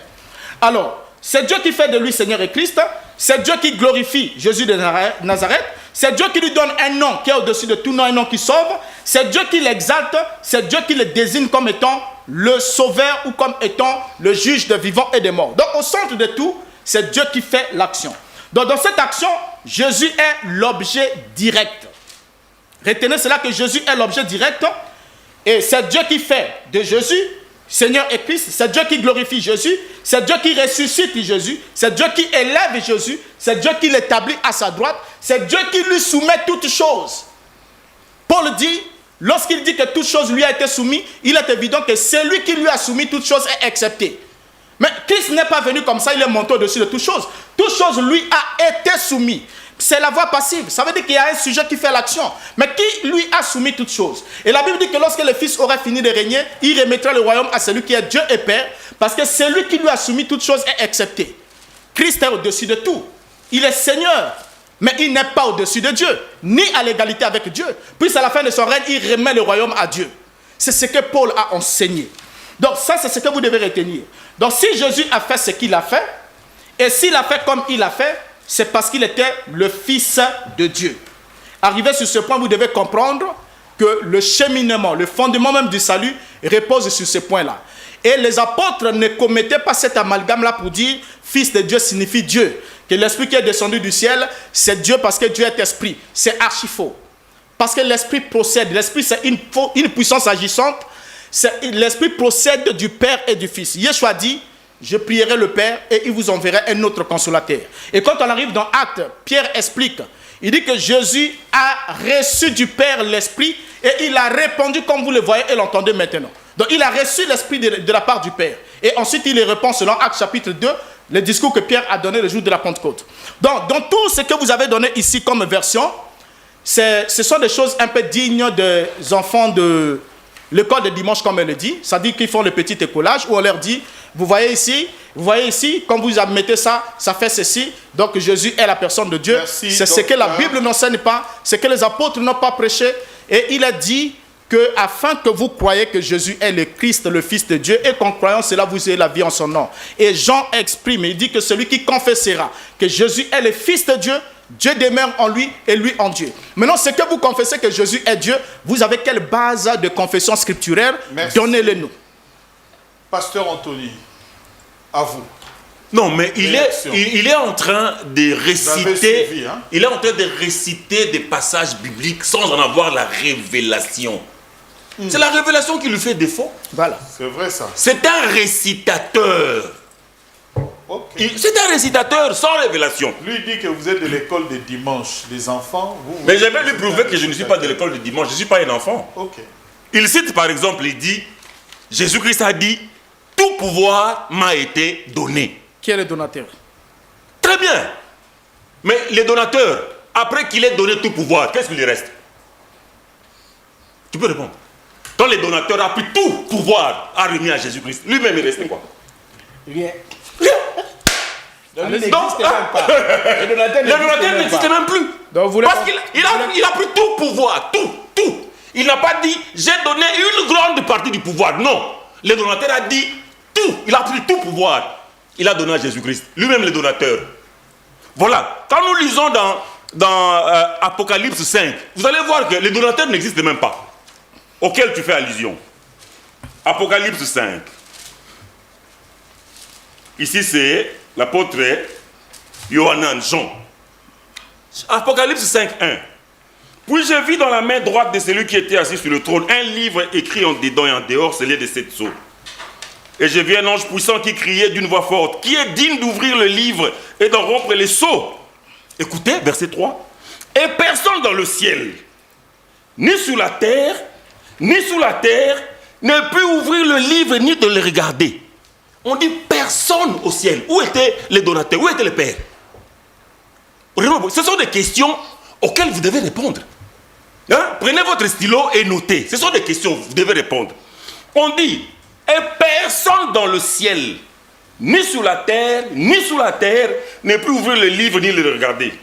Alors, c'est Dieu qui fait de lui Seigneur et Christ, c'est Dieu qui glorifie Jésus de Nazareth, c'est Dieu qui lui donne un nom qui est au-dessus de tout nom, un nom qui sauve, c'est Dieu qui l'exalte, c'est Dieu qui le désigne comme étant le sauveur ou comme étant le juge des vivants et des morts. Donc au centre de tout, c'est Dieu qui fait l'action. Donc dans cette action, Jésus est l'objet direct. Retenez cela que Jésus est l'objet direct. Et c'est Dieu qui fait de Jésus Seigneur et Christ, c'est Dieu qui glorifie Jésus, c'est Dieu qui ressuscite Jésus, c'est Dieu qui élève Jésus, c'est Dieu qui l'établit à sa droite, c'est Dieu qui lui soumet toutes choses. Paul dit, lorsqu'il dit que toute chose lui a été soumise, il est évident que celui qui lui a soumis toutes choses est accepté. Mais Christ n'est pas venu comme ça, il est monté au-dessus de toutes choses. Toute chose lui a été soumise. C'est la voie passive. Ça veut dire qu'il y a un sujet qui fait l'action. Mais qui lui a soumis toutes choses? Et la Bible dit que lorsque le Fils aurait fini de régner, il remettra le royaume à celui qui est Dieu et Père, parce que celui qui lui a soumis toutes choses est accepté. Christ est au-dessus de tout. Il est Seigneur, mais il n'est pas au-dessus de Dieu, ni à l'égalité avec Dieu. Puis à la fin de son règne, il remet le royaume à Dieu. C'est ce que Paul a enseigné. Donc ça, c'est ce que vous devez retenir. Donc si Jésus a fait ce qu'il a fait, et s'il a fait comme il a fait, c'est parce qu'il était le Fils de Dieu. Arrivé sur ce point, vous devez comprendre que le cheminement, le fondement même du salut repose sur ce point-là. Et les apôtres ne commettaient pas cet amalgame-là pour dire Fils de Dieu signifie Dieu. Que l'Esprit qui est descendu du ciel, c'est Dieu parce que Dieu est Esprit. C'est archi faux. Parce que l'Esprit procède. L'Esprit, c'est une puissance agissante. L'Esprit procède du Père et du Fils. Yeshua dit, je prierai le Père et il vous enverra un autre consolateur. Et quand on arrive dans Actes, Pierre explique. Il dit que Jésus a reçu du Père l'Esprit et il a répondu comme vous le voyez et l'entendez maintenant. Donc il a reçu l'Esprit de la part du Père. Et ensuite il répond selon Actes chapitre 2, le discours que Pierre a donné le jour de la Pentecôte. Donc dans tout ce que vous avez donné ici comme version, ce sont des choses un peu dignes des enfants de l'école de dimanche, comme elle le dit. Ça dit qu'ils font le petit écolage où on leur dit, vous voyez ici, quand vous mettez ça, ça fait ceci. Donc Jésus est la personne de Dieu. C'est ce que la Bible n'enseigne pas, ce que les apôtres n'ont pas prêché. Et il a dit que afin que vous croyez que Jésus est le Christ, le Fils de Dieu, et qu'en croyant cela, vous ayez la vie en son nom. Et Jean exprime, il dit que celui qui confessera que Jésus est le Fils de Dieu, Dieu demeure en lui et lui en Dieu. Maintenant, ce que vous confessez que Jésus est Dieu, vous avez quelle base de confession scripturaire? Donnez-le nous. Pasteur Anthony, à vous. Non, mais il est en train de réciter, suivi, hein? Il est en train de réciter des passages bibliques sans en avoir la révélation. C'est la révélation qui lui fait défaut. Voilà. C'est vrai ça. C'est un récitateur. Okay. C'est un récitateur sans révélation. Lui dit que vous êtes de l'école de dimanche. Les enfants, mais je vais lui prouver que je ne suis pas de l'école de dimanche. Je ne suis pas un enfant. Okay. Il cite par exemple, il dit, Jésus-Christ a dit, tout pouvoir m'a été donné. Qui est le donateur? Très bien. Mais le donateur, après qu'il ait donné tout pouvoir, qu'est-ce qu'il lui reste? Tu peux répondre. Quand le donateur a pris tout pouvoir, a remis à Jésus-Christ, lui-même il restait quoi? Rien. Donc, le donateur n'existe même plus. Parce qu'il a pris tout pouvoir, tout. Il n'a pas dit, j'ai donné une grande partie du pouvoir. Non. Le donateur a dit tout. Il a pris tout pouvoir. Il a donné à Jésus-Christ. Lui-même le donateur. Voilà. Quand nous lisons dans Apocalypse 5, vous allez voir que le donateur n'existe même pas. Auquel tu fais allusion. Apocalypse 5. Ici, c'est l'apôtre Yohanan, Jean. Apocalypse 5, 1. Puis je vis dans la main droite de celui qui était assis sur le trône un livre écrit en dedans et en dehors, scellé de 7 sceaux. Et je vis un ange puissant qui criait d'une voix forte, qui est digne d'ouvrir le livre et d'en rompre les sceaux. Écoutez, verset 3. Et personne dans le ciel, ni sous la terre, ne peut ouvrir le livre ni de le regarder. On dit personne au ciel. Où étaient les donateurs? Où était le Père? Ce sont des questions auxquelles vous devez répondre. Hein? Prenez votre stylo et notez. Ce sont des questions, vous devez répondre. On dit, et personne dans le ciel, ni sous la terre, ne peut ouvrir le livre ni le regarder.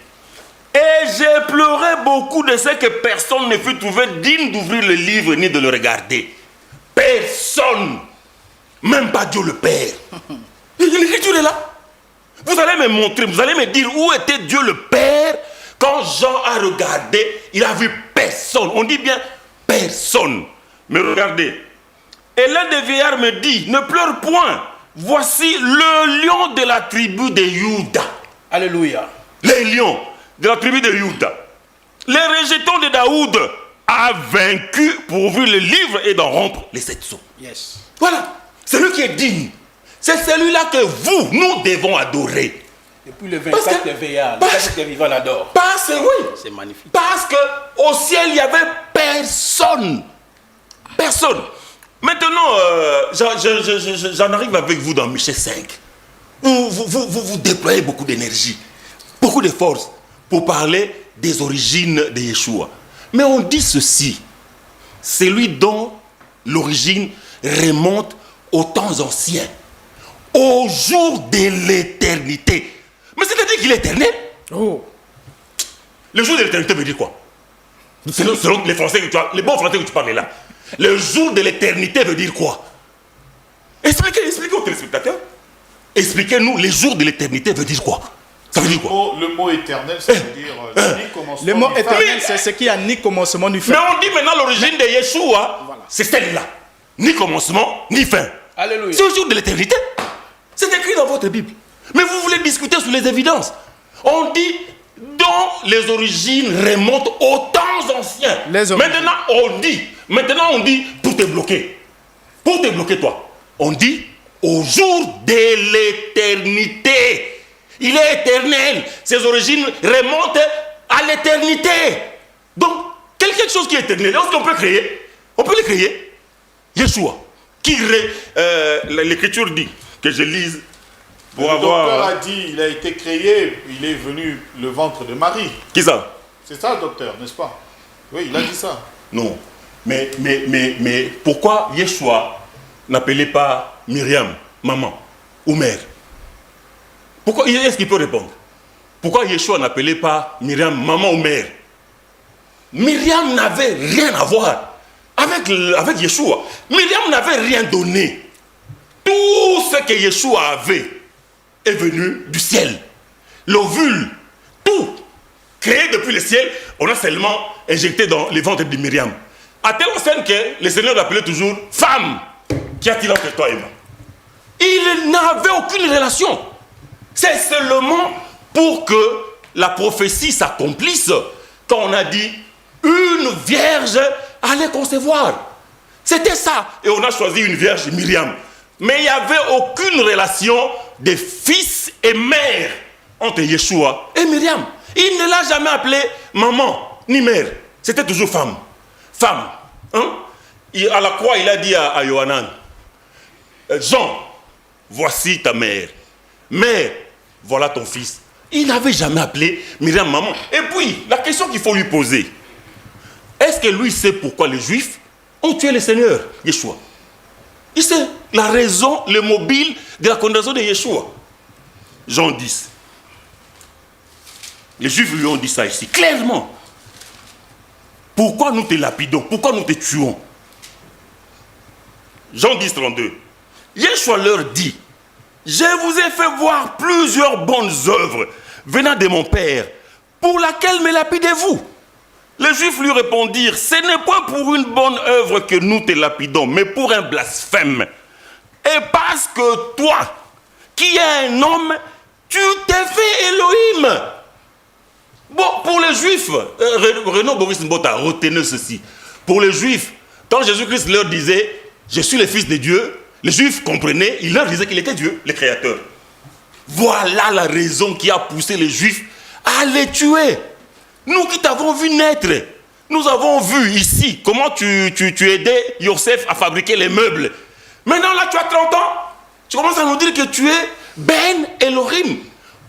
Et j'ai pleuré beaucoup de ce que personne ne fut trouvé digne d'ouvrir le livre ni de le regarder. Personne. Même pas Dieu le Père. L'écriture est là. Vous allez me montrer, vous allez me dire où était Dieu le Père quand Jean a regardé, il a vu personne. On dit bien personne. Mais regardez. Et l'un des vieillards me dit, ne pleure point. Voici le lion de la tribu de Juda. Alléluia. Les lions de la tribu de Juda. Les rejetons de Daoud a vaincu pour ouvrir le livre et d'en rompre les 7 sceaux. Yes. Voilà. Celui qui est digne. C'est celui-là que nous devons adorer. Et puis le 24 est veillard, le 24 est vivant l'adore. Parce que oui. C'est magnifique. Parce qu'au ciel, il n'y avait personne. Personne. Maintenant, j'en arrive avec vous dans Michée 5. Où vous déployez beaucoup d'énergie, beaucoup de force pour parler des origines de Yeshua. Mais on dit ceci. Celui dont l'origine remonte aux temps anciens, au jour de l'éternité. Mais c'est-à-dire qu'il est éternel. Oh. Le jour de l'éternité veut dire quoi? Selon les Français que tu as, les bons Français que tu parles là. Le jour de l'éternité veut dire quoi? Expliquez aux téléspectateurs. Expliquez-nous, les jours de l'éternité veut dire quoi? Ça veut dire quoi? Le mot éternel, ça veut dire ni commencement. Le mot ni fin. éternel, c'est ce qui a ni commencement ni fin. Mais on dit maintenant l'origine de Yeshua, voilà. C'est celle-là. Ni commencement, ni fin. Alléluia. C'est le jour de l'éternité. C'est écrit dans votre Bible. Mais vous voulez discuter sur les évidences. On dit dont les origines remontent aux temps anciens. Maintenant on dit pour te bloquer. Pour te bloquer toi. On dit au jour de l'éternité. Il est éternel. Ses origines remontent à l'éternité. Donc, quelque chose qui est éternel, est-ce qu'on peut créer? On peut le créer. Yeshua. l'écriture dit, que je lise pour Le docteur avoir... a dit, il a été créé, il est venu le ventre de Marie. Qui ça? C'est ça, docteur, n'est-ce pas? Oui, il a dit ça. Non. Mais pourquoi Yeshua n'appelait pas Myriam maman ou mère? Pourquoi? Est-ce qu'il peut répondre? Pourquoi Yeshua n'appelait pas Myriam maman ou mère? Myriam n'avait rien à voir avec Yeshua. Myriam n'avait rien donné. Tout ce que Yeshua avait est venu du ciel. L'ovule, tout, créé depuis le ciel, on a seulement injecté dans les ventres de Myriam. À telle enseigne que le Seigneur l'appelait toujours femme. Qu'y a-t-il entre toi et moi? Il n'avait aucune relation. C'est seulement pour que la prophétie s'accomplisse quand on a dit une vierge allait concevoir. C'était ça. Et on a choisi une vierge, Myriam. Mais il n'y avait aucune relation de fils et mère entre Yeshua et Myriam. Il ne l'a jamais appelée maman ni mère. C'était toujours femme. Femme. Hein? À la croix, il a dit à Yohanan, Jean, voici ta mère. Mère, voilà ton fils. Il n'avait jamais appelé Myriam maman. Et puis, la question qu'il faut lui poser, est-ce que lui sait pourquoi les Juifs ont tué le Seigneur, Yeshua? Il sait la raison, le mobile de la condamnation de Yeshua. Jean 10. Les Juifs lui ont dit ça ici, clairement. Pourquoi nous te lapidons? Pourquoi nous te tuons? Jean 10, 32. Yeshua leur dit, je vous ai fait voir plusieurs bonnes œuvres venant de mon Père, pour laquelle me lapidez-vous? Les Juifs lui répondirent, ce n'est point pour une bonne œuvre que nous te lapidons, mais pour un blasphème. Et parce que toi, qui es un homme, tu t'es fait Elohim. Bon, pour les Juifs, Renaud Boris Mbota, retenez ceci. Pour les Juifs, quand Jésus-Christ leur disait, je suis le Fils de Dieu, les Juifs comprenaient, il leur disait qu'il était Dieu, le Créateur. Voilà la raison qui a poussé les Juifs à les tuer. Nous qui t'avons vu naître, nous avons vu ici comment tu aidais Yosef à fabriquer les meubles. Maintenant là tu as 30 ans, tu commences à nous dire que tu es Ben Elohim.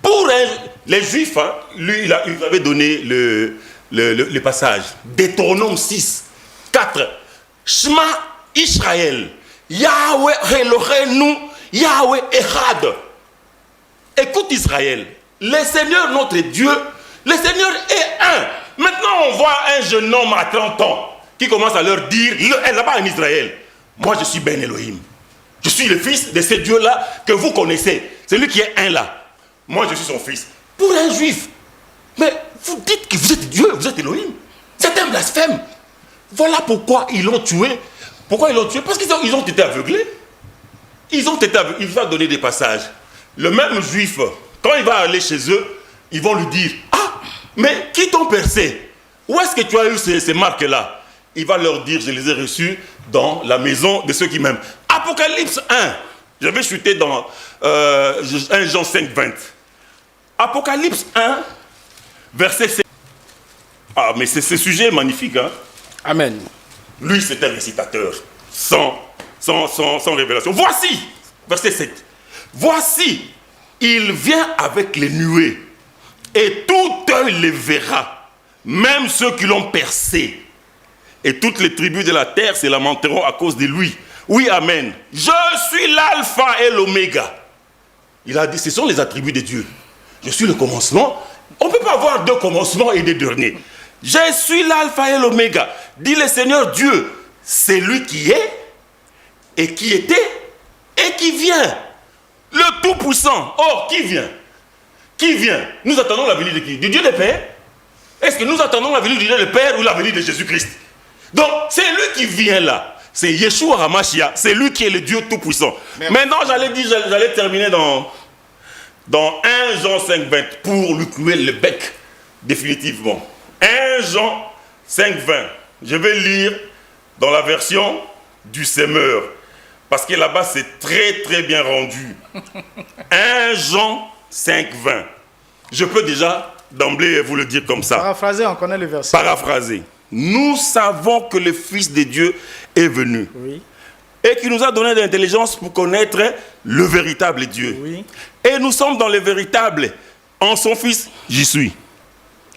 Pour les Juifs, hein, lui il avait donné le passage. Deutéronome 6, 4. Shema Israël, Yahweh Eloheinu, Yahweh Echad. Écoute Israël, le Seigneur notre Dieu, le Seigneur est un. Maintenant, on voit un jeune homme à 30 ans qui commence à leur dire, là-bas en Israël, moi je suis Ben Elohim. Je suis le fils de ce Dieu-là que vous connaissez. Celui qui est un là. Moi je suis son fils. Pour un juif, mais vous dites que vous êtes Dieu, vous êtes Elohim. C'est un blasphème. Voilà pourquoi ils l'ont tué. Pourquoi ils l'ont tué? Parce qu'ils ont été aveuglés. Ils ont été aveuglés. Il va donner des passages. Le même juif, quand il va aller chez eux, ils vont lui dire, ah, mais qui t'ont percé? Où est-ce que tu as eu ces marques-là? Il va leur dire, je les ai reçues dans la maison de ceux qui m'aiment. Apocalypse 1, je vais chuter dans 1 Jean 5, 20. Apocalypse 1, verset 7. Ah, mais ce sujet est magnifique, hein? Amen. Lui, c'est un récitateur, sans révélation. Voici, verset 7. Voici, il vient avec les nuées, et tout œil les verra, même ceux qui l'ont percé. Et toutes les tribus de la terre se lamenteront à cause de lui. Oui, amen. Je suis l'alpha et l'oméga. Il a dit, ce sont les attributs de Dieu. Je suis le commencement. On ne peut pas avoir deux commencements et des derniers. Je suis l'alpha et l'oméga. Dit le Seigneur Dieu, c'est lui qui est, et qui était, et qui vient. Le Tout-Puissant. Or, qui vient? Qui vient? Nous attendons la venue de qui? Du Dieu le Père? Est-ce que nous attendons la venue du Dieu le Père ou la venue de Jésus-Christ? Donc, c'est lui qui vient là. C'est Yeshua HaMashiach. C'est lui qui est le Dieu Tout-Puissant. Maintenant, j'allais terminer dans 1 Jean 5, 20 pour lui clouer le bec définitivement. 1 Jean 5, 20. Je vais lire dans la version du Semeur. Parce que là-bas, c'est très très bien rendu. 1 Jean 5, 20. Je peux déjà d'emblée vous le dire comme ça. Paraphraser, on connaît le verset. Paraphraser. Nous savons que le Fils de Dieu est venu. Oui. et qui nous a donné de l'intelligence pour connaître le véritable Dieu. Oui. Et nous sommes dans le véritable. En son Fils, j'y suis.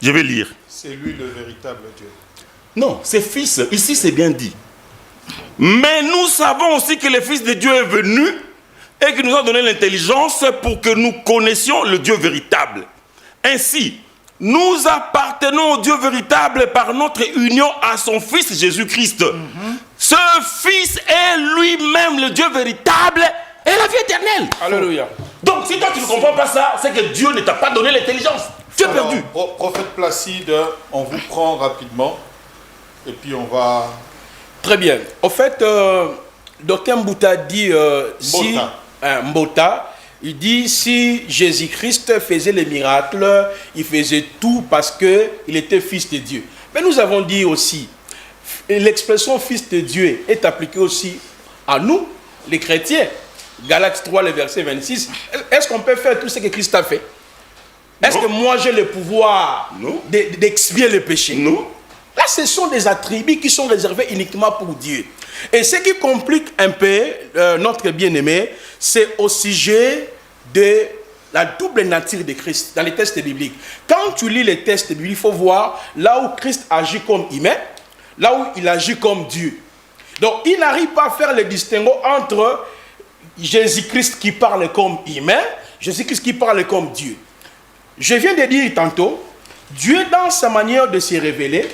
Je vais lire. C'est lui le véritable Dieu. Non, c'est Fils. Ici, c'est bien dit. Mais nous savons aussi que le Fils de Dieu est venu et qu'il nous a donné l'intelligence pour que nous connaissions le Dieu véritable. Ainsi, nous appartenons au Dieu véritable par notre union à son Fils Jésus-Christ. Ce Fils est lui-même le Dieu véritable et la vie éternelle. Alléluia. Donc, si toi tu ne comprends pas ça, c'est que Dieu ne t'a pas donné l'intelligence. Tu es Alors, perdu. Prophète Placide, on vous prend rapidement et puis on va... Très bien. Au fait, Dr Mbouta dit si Mbouta, il dit si Jésus-Christ faisait les miracles, il faisait tout parce que il était fils de Dieu. Mais nous avons dit aussi, l'expression fils de Dieu est appliquée aussi à nous, les chrétiens. Galates 3, le verset 26. Est-ce qu'on peut faire tout ce que Christ a fait? Est-ce que moi j'ai le pouvoir d'expier le péché? Non. Là, ce sont des attributs qui sont réservés uniquement pour Dieu. Et ce qui complique un peu notre bien-aimé, c'est au sujet de la double nature de Christ dans les textes bibliques. Quand tu lis les textes bibliques, il faut voir là où Christ agit comme humain, là où il agit comme Dieu. Donc, il n'arrive pas à faire le distinguo entre Jésus-Christ qui parle comme humain, Jésus-Christ qui parle comme Dieu. Je viens de dire tantôt, Dieu dans sa manière de se révéler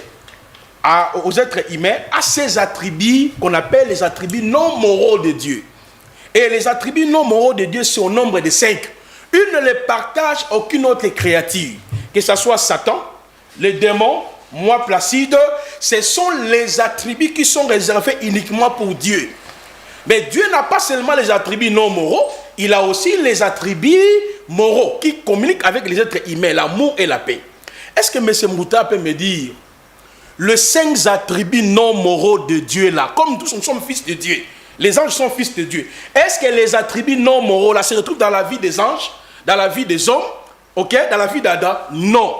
aux êtres humains a ces attributs qu'on appelle les attributs non moraux de Dieu. Et les attributs non moraux de Dieu sont au nombre de 5. Il ne les partage aucune autre créature, que ce soit Satan, les démons, moi Placide, ce sont les attributs qui sont réservés uniquement pour Dieu. Mais Dieu n'a pas seulement les attributs non moraux, il a aussi les attributs moraux qui communiquent avec les êtres humains, l'amour et la paix. Est-ce que M. Mbouta peut me dire les 5 attributs non moraux de Dieu là, comme tous nous sommes fils de Dieu, les anges sont fils de Dieu, est-ce que les attributs non moraux là se retrouvent dans la vie des anges, dans la vie des hommes, ok, dans la vie d'Adam? Non.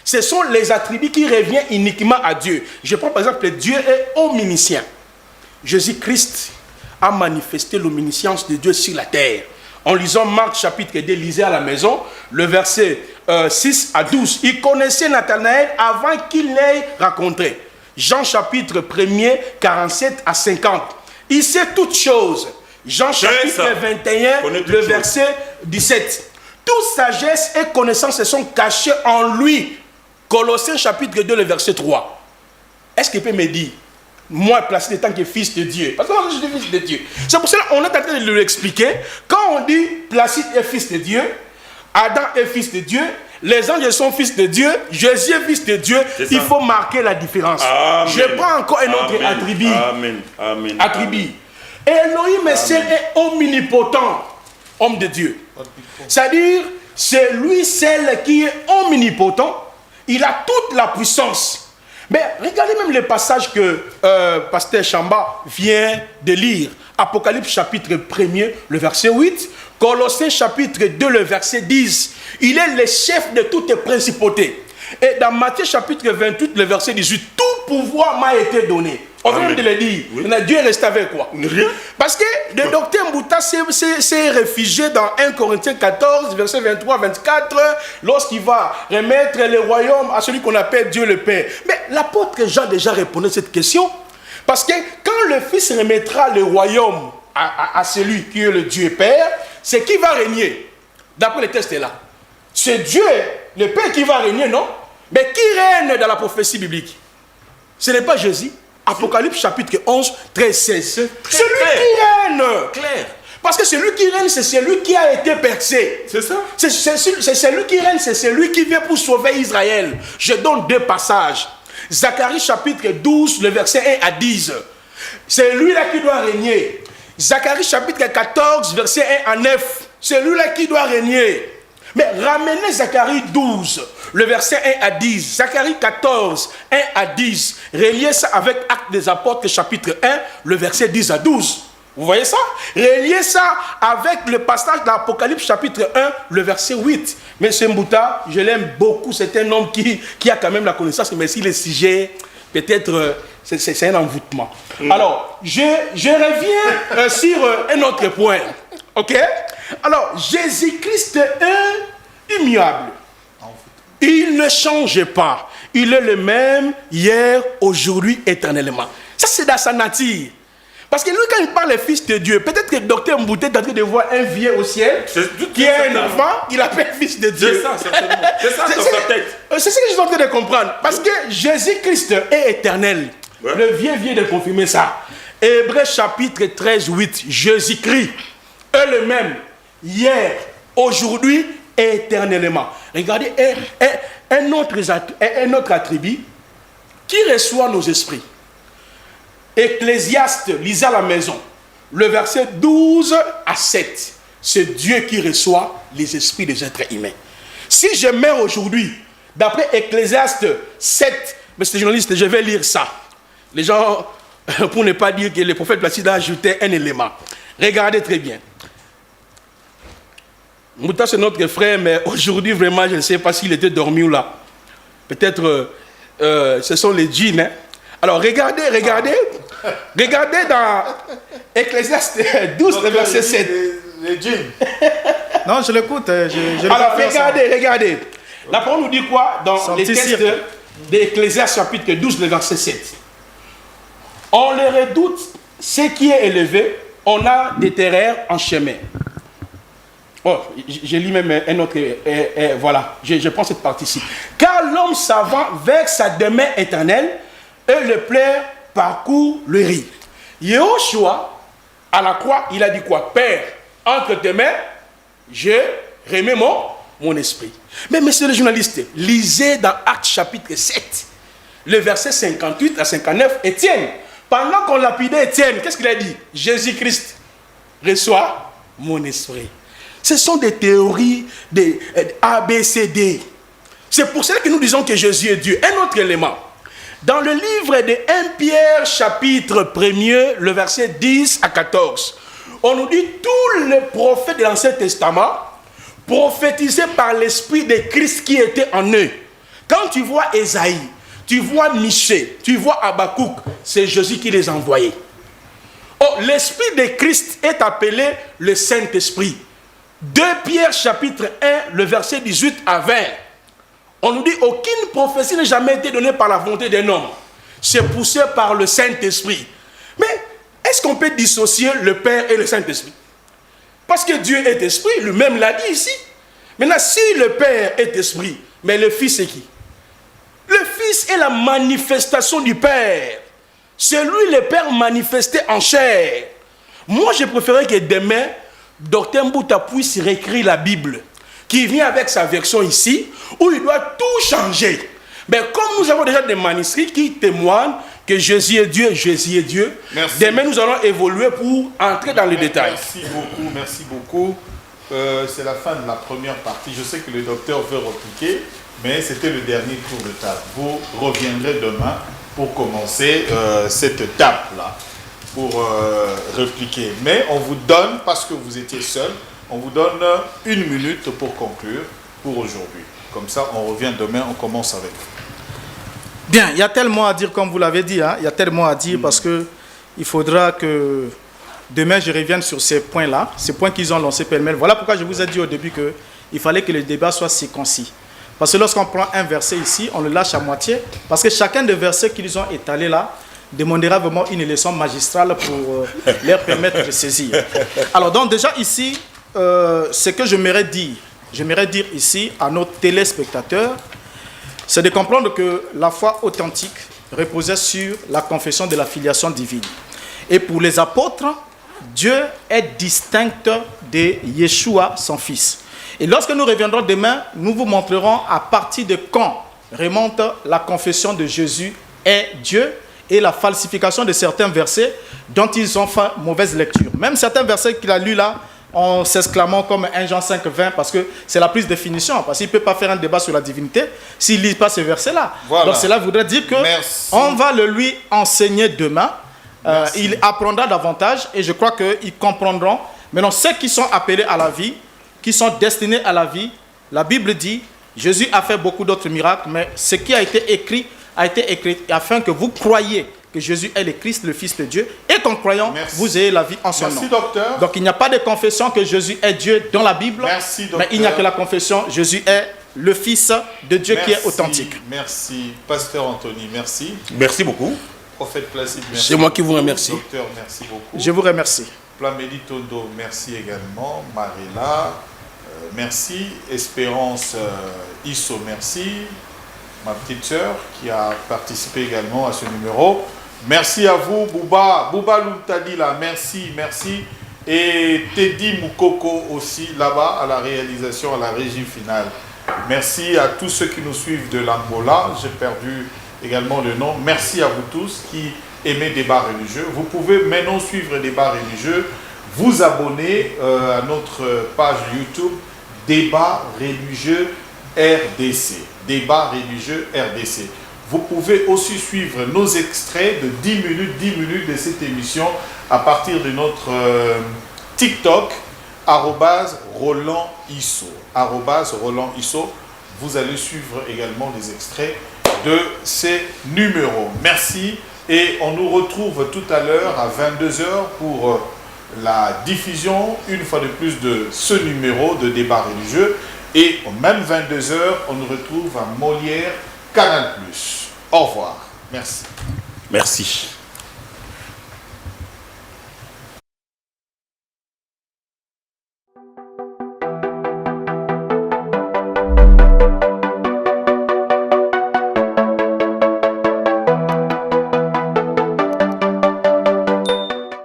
Ce sont les attributs qui reviennent uniquement à Dieu. Je prends par exemple, Dieu est omniscient. Jésus-Christ a manifesté l'omniscience de Dieu sur la terre. En lisant Marc chapitre 2, lisez à la maison, le verset 6 à 12. Il connaissait Nathanaël avant qu'il l'ait rencontré. Jean chapitre 1er, 47 à 50. Il sait toutes choses. Jean chapitre 21, le verset 17. Toute sagesse et connaissance se sont cachées en lui. Colossiens chapitre 2, le verset 3. Est-ce qu'il peut me dire, moi, placé en tant que fils de Dieu? Parce que moi, je suis fils de Dieu. C'est pour cela qu'on est en train de lui expliquer. Quand on dit Placide est fils de Dieu, Adam est fils de Dieu, les anges sont fils de Dieu, Jésus est fils de Dieu, il faut marquer la différence. Amen. Je prends encore un autre attribut. Amen. Amen. Attribut. Elohim est omnipotent, homme de Dieu. C'est-à-dire, c'est lui seul qui est omnipotent. Il a toute la puissance. Mais regardez même le passage que Pasteur Chamba vient de lire. Apocalypse chapitre 1er, le verset 8. Colossiens chapitre 2, le verset 10. Il est le chef de toutes les principautés. Et dans Matthieu chapitre 28, le verset 18, tout pouvoir m'a été donné. On vient de le dire. Oui. Dieu est resté avec quoi? Rien. Parce que le docteur Mbouta s'est réfugié dans 1 Corinthiens 14, verset 23-24, lorsqu'il va remettre le royaume à celui qu'on appelle Dieu le Père. Mais l'apôtre Jean déjà répondait à cette question. Parce que quand le Fils remettra le royaume à celui qui est le Dieu Père, c'est qui va régner. D'après les textes là. C'est Dieu, le Père qui va régner, non? Mais qui règne dans la prophétie biblique? Ce n'est pas Jésus. Apocalypse chapitre 11, 13, 16. C'est lui qui règne. Clair. Parce que celui qui règne, c'est celui qui a été percé. C'est ça. C'est celui qui règne, c'est celui qui vient pour sauver Israël. Je donne 2 passages. Zacharie chapitre 12, le verset 1 à 10. C'est lui-là qui doit régner. Zacharie chapitre 14, verset 1 à 9. C'est lui-là qui doit régner. Mais ramenez Zacharie 12, le verset 1 à 10. Zacharie 14, 1 à 10. Reliez ça avec Actes des Apôtres, chapitre 1, le verset 10 à 12. Vous voyez ça? Reliez ça avec le passage d'Apocalypse, chapitre 1, le verset 8. Mais ce Mbouta, je l'aime beaucoup. C'est un homme qui a quand même la connaissance, mais si le sujet peut-être c'est un envoûtement. Alors, je reviens sur un autre point. Ok? Alors, Jésus-Christ est immuable. Il ne change pas. Il est le même hier, aujourd'hui, éternellement. Ça, c'est dans sa nature. Parce que lui, quand il parle le Fils de Dieu, peut-être que le docteur Mbouté est en train de voir un vieux au ciel qui est un enfant, il appelle Fils de Dieu. C'est ça, certainement. C'est ça dans sa tête. C'est ce que je suis en train de comprendre. Parce que Jésus-Christ est éternel. Ouais. Le vieux vient de confirmer ça. Hébreux chapitre 13, 8. Jésus-Christ est le même hier, aujourd'hui et éternellement. Regardez un autre attribut qui reçoit nos esprits. Ecclésiaste, lisez à la maison, le verset 12 à 7. C'est Dieu qui reçoit les esprits des êtres humains. Si je meurs aujourd'hui, d'après Ecclésiaste 7, monsieur journaliste, je vais lire ça. Les gens, pour ne pas dire que le prophète Placide a ajouté un élément. Regardez très bien. Mouta, c'est notre frère, mais aujourd'hui, vraiment, je ne sais pas s'il était dormi ou là. Peut-être, ce sont les djinns. Hein? Alors, regardez dans Ecclésiaste 12, le verset 7. Les djinns. Non, je l'écoute. Alors, regardez. La parole nous dit quoi dans les textes d'Ecclésiaste chapitre 12, le verset 7. On le redoute, ce qui est élevé, on a des terreurs en chemin. Oh, je lis même un autre, voilà, je prends cette partie-ci. Car l'homme savant vers sa demeure éternelle, et le plaire parcourt le riz. Yehoshua, à la croix, il a dit quoi? Père, entre tes mains, je remets mon esprit. Mais monsieur le journaliste, lisez dans Actes chapitre 7, le verset 58 à 59, Étienne, pendant qu'on lapidait Étienne, qu'est-ce qu'il a dit? Jésus-Christ reçoit mon esprit. Ce sont des théories, des ABCD. C'est pour cela que nous disons que Jésus est Dieu. Un autre élément. Dans le livre de 1 Pierre, chapitre 1er, le verset 10 à 14, on nous dit tous les prophètes de l'Ancien Testament prophétisaient par l'Esprit de Christ qui était en eux. Quand tu vois Ésaïe, tu vois Michée, tu vois Habakkuk, c'est Jésus qui les envoyait. Oh, l'Esprit de Christ est appelé le Saint-Esprit. 2 Pierre chapitre 1, le verset 18 à 20. On nous dit aucune prophétie n'a jamais été donnée par la volonté d'un homme. C'est poussé par le Saint-Esprit. Mais est-ce qu'on peut dissocier le Père et le Saint-Esprit? Parce que Dieu est esprit, lui-même l'a dit ici. Maintenant, si le Père est esprit, mais le Fils est qui? Le Fils est la manifestation du Père. C'est lui le Père manifesté en chair. Moi, je préférerais que demain, Dr Mbouta puisse réécrire la Bible, qui vient avec sa version ici, où il doit tout changer. Mais comme nous avons déjà des manuscrits qui témoignent que Jésus est Dieu, Merci. Demain nous allons évoluer pour entrer dans les détails. Merci beaucoup. C'est la fin de la première partie. Je sais que le docteur veut repliquer, mais c'était le dernier tour de table. Vous reviendrez demain pour commencer cette étape-là, pour répliquer. Mais on vous donne, parce que vous étiez seul, on vous donne 1 minute pour conclure pour aujourd'hui. Comme ça, on revient demain, on commence avec vous. Bien, il y a tellement à dire, comme vous l'avez dit, hein, il y a tellement à dire parce que il faudra que demain je revienne sur ces points-là, ces points qu'ils ont lancés pêle-mêle. Voilà pourquoi je vous ai dit au début qu'il fallait que le débat soit si concis. Parce que lorsqu'on prend un verset ici, on le lâche à moitié, parce que chacun des versets qu'ils ont étalés là demandera vraiment une leçon magistrale pour leur permettre de saisir. Alors donc déjà ici, ce que j'aimerais dire ici à nos téléspectateurs, c'est de comprendre que la foi authentique reposait sur la confession de la filiation divine. Et pour les apôtres, Dieu est distinct de Yeshua, son fils. Et lorsque nous reviendrons demain, nous vous montrerons à partir de quand remonte la confession de Jésus est Dieu et la falsification de certains versets dont ils ont fait mauvaise lecture. Même certains versets qu'il a lus là, en s'exclamant comme 1 Jean 5, 20, parce que c'est la plus définition, parce qu'il ne peut pas faire un débat sur la divinité s'il ne lit pas ce verset-là. Voilà. Donc cela voudrait dire que on va le lui enseigner demain, il apprendra davantage et je crois qu'ils comprendront. Maintenant, ceux qui sont appelés à la vie, qui sont destinés à la vie, la Bible dit, Jésus a fait beaucoup d'autres miracles, mais ce qui a été écrit a été écrite afin que vous croyiez que Jésus est le Christ, le Fils de Dieu, et qu'en croyant, Merci. vous ayez la vie en son nom. Merci, docteur. Donc il n'y a pas de confession que Jésus est Dieu dans la Bible, Merci, docteur. mais il n'y a que la confession Jésus est le Fils de Dieu qui est Merci, authentique. Merci, pasteur Anthony, merci. Merci beaucoup. Prophète Placide, merci. C'est moi qui vous remercie. Docteur, merci beaucoup. Je vous remercie. Plamélie Tondo, merci également. Marilla, merci. Espérance Isso, merci. Ma petite sœur qui a participé également à ce numéro. Merci à vous, Bouba Luntadila, merci, merci. Et Teddy Moukoko aussi, là-bas, à la réalisation, à la régie finale. Merci à tous ceux qui nous suivent de l'Angola. J'ai perdu également le nom. Merci à vous tous qui aimez Débat religieux. Vous pouvez maintenant suivre Débat religieux, vous abonner à notre page YouTube Débat religieux RDC. Débat religieux RDC. Vous pouvez aussi suivre nos extraits de 10 minutes de cette émission à partir de notre TikTok, @Roland Isso. Roland Isso. Vous allez suivre également les extraits de ces numéros. Merci et on nous retrouve tout à l'heure à 22 h pour la diffusion, une fois de plus, de ce numéro de Débat religieux. Et au même 22 h, on nous retrouve à Molière, Canal+. Au revoir. Merci. Merci.